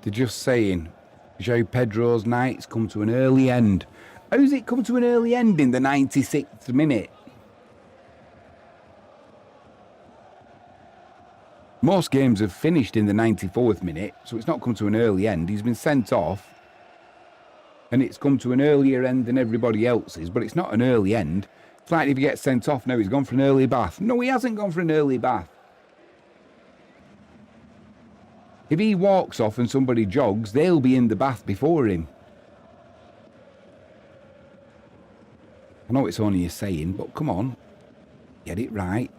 They're just saying João Pedro's night's come to an early end. How's it come to an early end in the 96th minute? Most games have finished in the 94th minute, so it's not come to an early end. He's been sent off. And it's come to an earlier end than everybody else's, but it's not an early end. It's like if he gets sent off now, he's gone for an early bath. No, he hasn't gone for an early bath. If he walks off and somebody jogs, they'll be in the bath before him. I know it's only a saying, but come on. Get it right.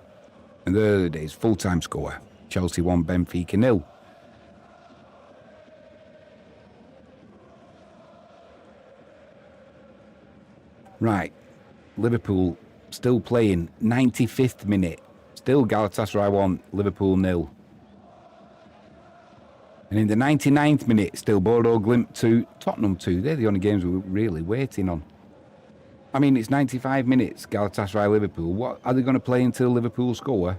And there it is, full-time score. Chelsea 1, Benfica 0. Right, Liverpool still playing, 95th minute. Still Galatasaray 1, Liverpool 0. And in the 99th minute, still Bodo Glimt 2, Tottenham 2. They're the only games we're really waiting on. I mean, it's 95 minutes, Galatasaray Liverpool. What are they going to play until Liverpool score?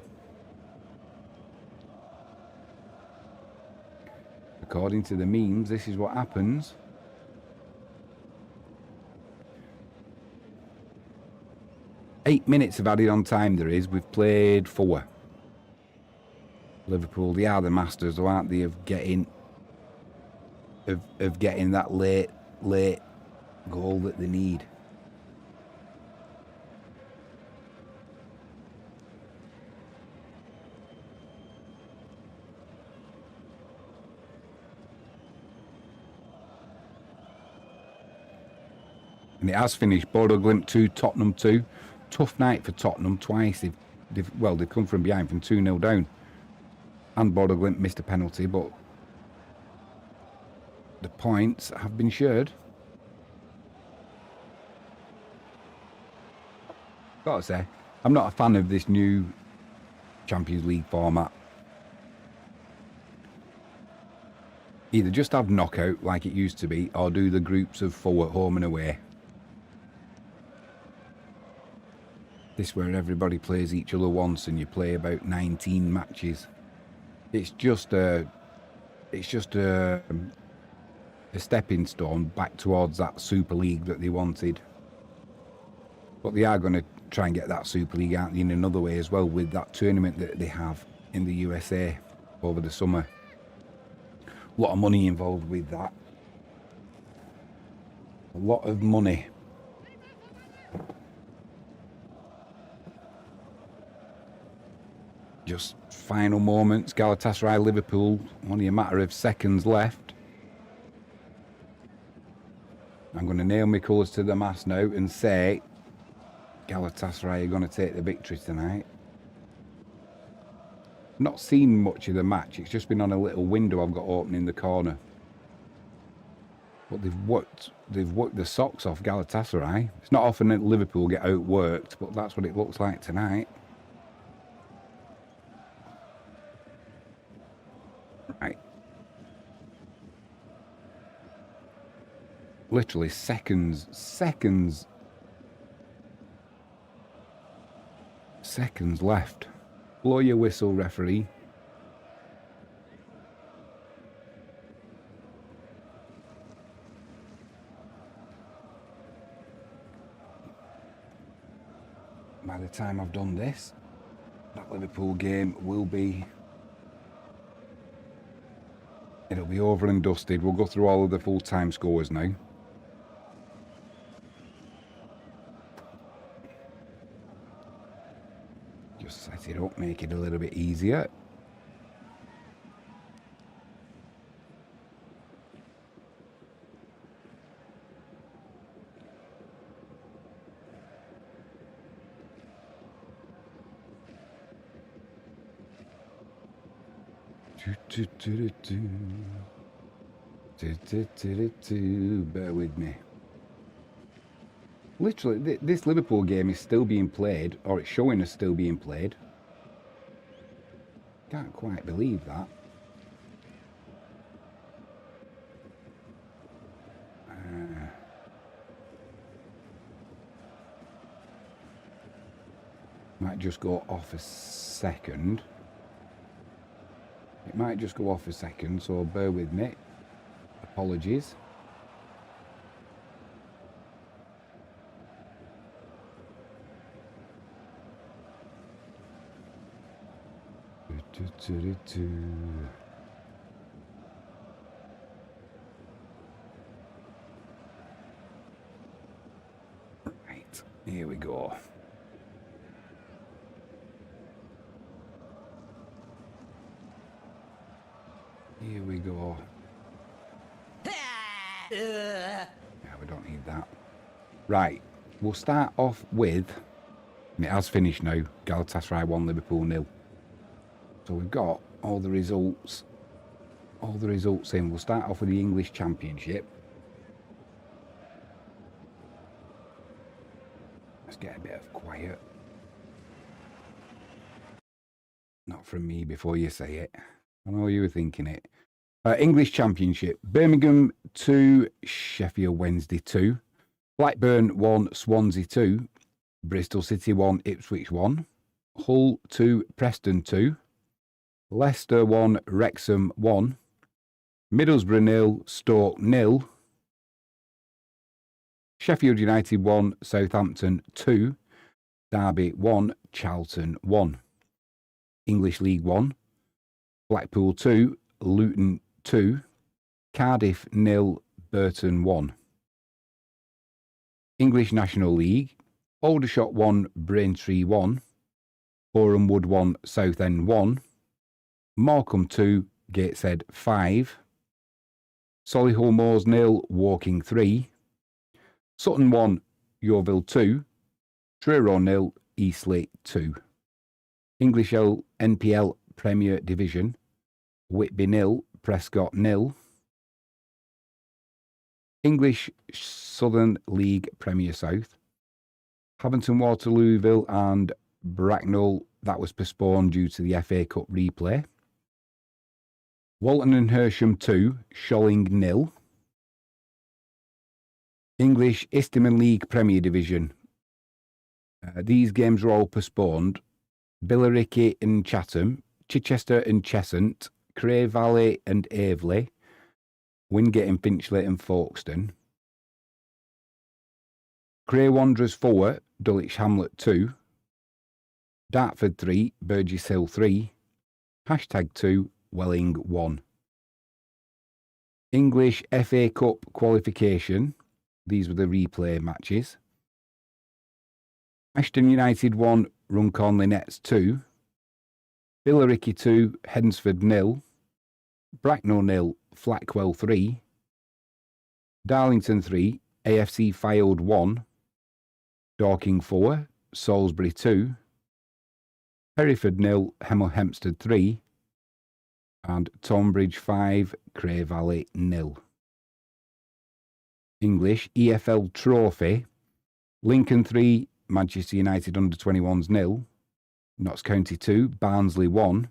According to the memes, this is what happens. Eight minutes of added on time there is. We've played 4. Liverpool, they are the masters, though, aren't they, of getting that late goal that they need. And it has finished. Bodo Glimt 2, Tottenham 2. Tough night for Tottenham twice. They've come from behind from 2-0 down. And Bodo Glimt missed a penalty, but the points have been shared. Gotta say, I'm not a fan of this new Champions League format. Either just have knockout like it used to be, or do the groups of 4 at home and away. This where everybody plays each other once and you play about 19 matches. It's just a stepping stone back towards that Super League that they wanted. But they are going to try and get that Super League out in another way as well, with that tournament that they have in the USA over the summer. A lot of money involved with that. A lot of money. Just final moments. Galatasaray, Liverpool. Only a matter of seconds left. I'm going to nail my colours to the mast now and say Galatasaray are going to take the victory tonight. Not seen much of the match. It's just been on a little window I've got open in the corner. But they've worked the socks off Galatasaray. It's not often that Liverpool get outworked, but that's what it looks like tonight. Right. Literally seconds left. Blow your whistle, referee. By the time I've done this, that Liverpool game will be... It'll be over and dusted. We'll go through all of the full-time scores now. Just set it up, make it a little bit easier. Bear with me. Literally, this Liverpool game is still being played, or it's showing us still being played. Can't quite believe that. Might just go off a second. It might just go off a second, so bear with me. Apologies. Right, here we go. Here we go. Yeah, we don't need that. Right, we'll start off with, and it has finished now, Galatasaray 1, Liverpool 0. So we've got all the results in. We'll start off with the English Championship. Let's get a bit of quiet. Not from me before you say it. I know you were thinking it. English Championship. Birmingham 2, Sheffield Wednesday 2. Blackburn 1, Swansea 2. Bristol City 1, Ipswich 1. Hull 2, Preston 2. Leicester 1, Wrexham 1. Middlesbrough 0, Stoke 0. Sheffield United 1, Southampton 2. Derby 1, Charlton 1. English League 1. Blackpool 2, Luton 2. Cardiff 0, Burton 1. English National League. Aldershot 1, Braintree 1. Boreham Wood 1, Southend 1. Morecambe 2, Gateshead 5. Solihull Moors 0, Woking 3. Sutton 1, Yeovil 2. Truro 0, Eastleigh 2. English NPL Premier Division. Whitby 0, Prescott 0. English Southern League Premier South. Haverton Waterlooville and Bracknell, that was postponed due to the FA Cup replay. Walton and Hersham 2, Sholing 0. English Eastman League Premier Division. These games were all postponed. Billericay and Chatham, Chichester and Cheshunt, Cray Valley and Aveley, Wingate and Finchley and Folkestone. Cray Wanderers 4, Dulwich Hamlet 2. Dartford 3, Burgess Hill 3. #2, Welling 1. English FA Cup qualification. These were the replay matches. Ashton United 1, Runcorn Nets 2. Billericay 2, Hednesford 0. Bracknell 0, Flackwell 3. Darlington 3, AFC Fylde 1. Dorking 4, Salisbury 2. Hereford 0, Hemel Hempstead 3. And Tonbridge 5, Cray Valley 0. English EFL Trophy. Lincoln 3, Manchester United under-21s 0. Notts County 2, Barnsley 1.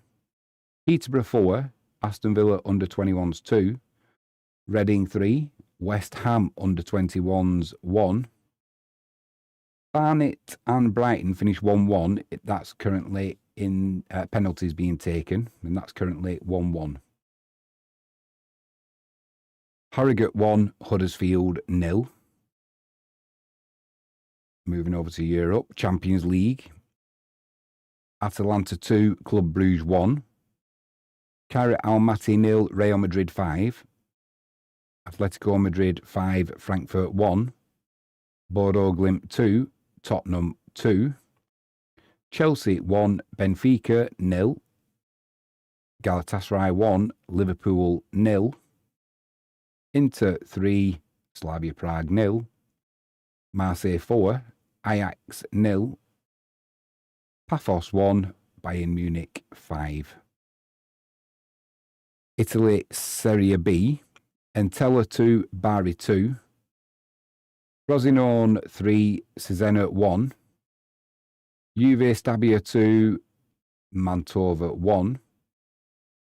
Peterborough 4, Aston Villa under-21s 2. Reading 3, West Ham under-21s 1. Barnet and Brighton finished 1-1. That's currently in penalties being taken, and that's currently 1-1. Harrogate 1, Huddersfield 0. Moving over to Europe, Champions League. Atalanta 2, Club Brugge 1. Kairat Almaty 0, Real Madrid 5. Atletico Madrid 5, Frankfurt 1. Bodo Glimt 2, Tottenham 2. Chelsea 1, Benfica 0. Galatasaray 1, Liverpool 0. Inter 3, Slavia Prague 0. Marseille 4, Ajax 0. Paphos 1, Bayern Munich 5. Italy Serie B, Entella 2, Bari 2. Frosinone 3, Cesena 1. Juve Stabia 2, Mantova 1.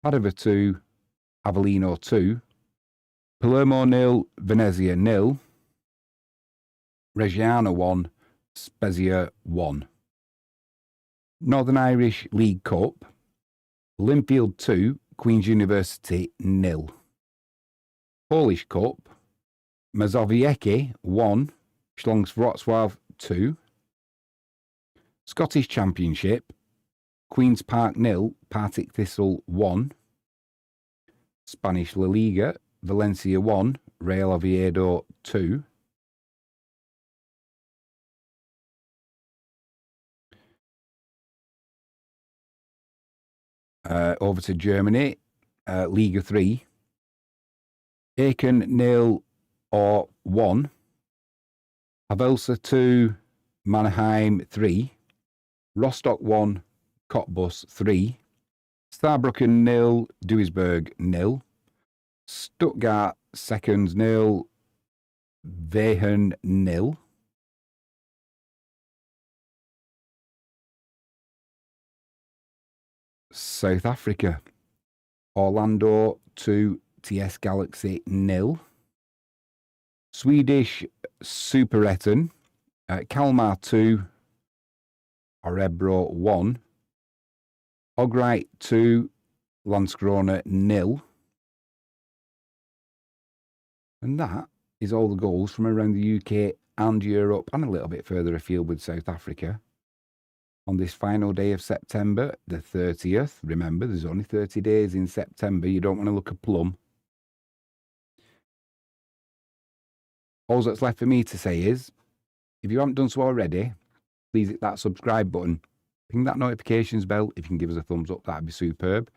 Padova 2, Avellino 2. Palermo 0, Venezia 0. Reggiana 1, Spezia 1. Northern Irish League Cup. Linfield 2, Queen's University 0. Polish Cup. Mazowiecki 1, Śląsk Wrocław 2. Scottish Championship. Queen's Park 0, Partick Thistle 1. Spanish La Liga. Valencia 1, Real Oviedo 2. Over to Germany, Liga 3. Aachen 0 or 1. Havelse 2, Mannheim 3. Rostock 1, Cottbus 3. Saarbrücken 0, Duisburg 0. Stuttgart seconds 0, Wehen 0. South Africa, Orlando 2, TS Galaxy 0. Swedish Superettan, Kalmar 2, Örebro 1. Ogrite 2, Landskrona 0. And that is all the goals from around the UK and Europe and a little bit further afield with South Africa. On this final day of September, the 30th. Remember, there's only 30 days in September. You don't want to look a plum. All that's left for me to say is, if you haven't done so already, please hit that subscribe button. Ping that notifications bell. If you can give us a thumbs up, that'd be superb.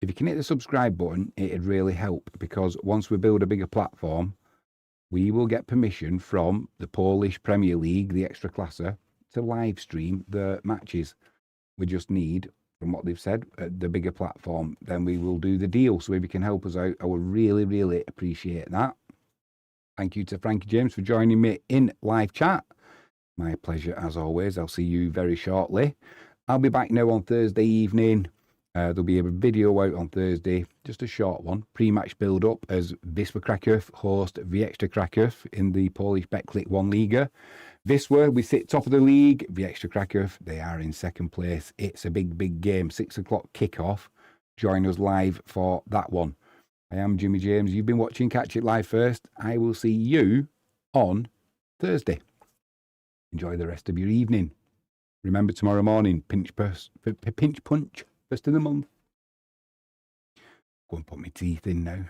If you can hit the subscribe button, it'd really help, because once we build a bigger platform, we will get permission from the Polish Premier League, the Ekstraklasa, to live stream the matches. We just need from what they've said, the bigger platform, then we will do the deal. So if you can help us out, I would really, really appreciate that. Thank you to Frankie James for joining me in live chat. My pleasure as always. I'll see you very shortly. I'll be back now on Thursday evening. There'll be a video out on Thursday, just a short one, pre-match build-up as Wisła Kraków host Ekstraklasa in the Polish Betclic 1 Liga. Wisła, we sit top of the league. Ekstraklasa, they are in second place. It's a big, big game. 6 o'clock kickoff. Join us live for that one. I am Jimmy James. You've been watching Catch It Live First. I will see you on Thursday. Enjoy the rest of your evening. Remember, tomorrow morning, pinch punch, first of the month. Go and put my teeth in now.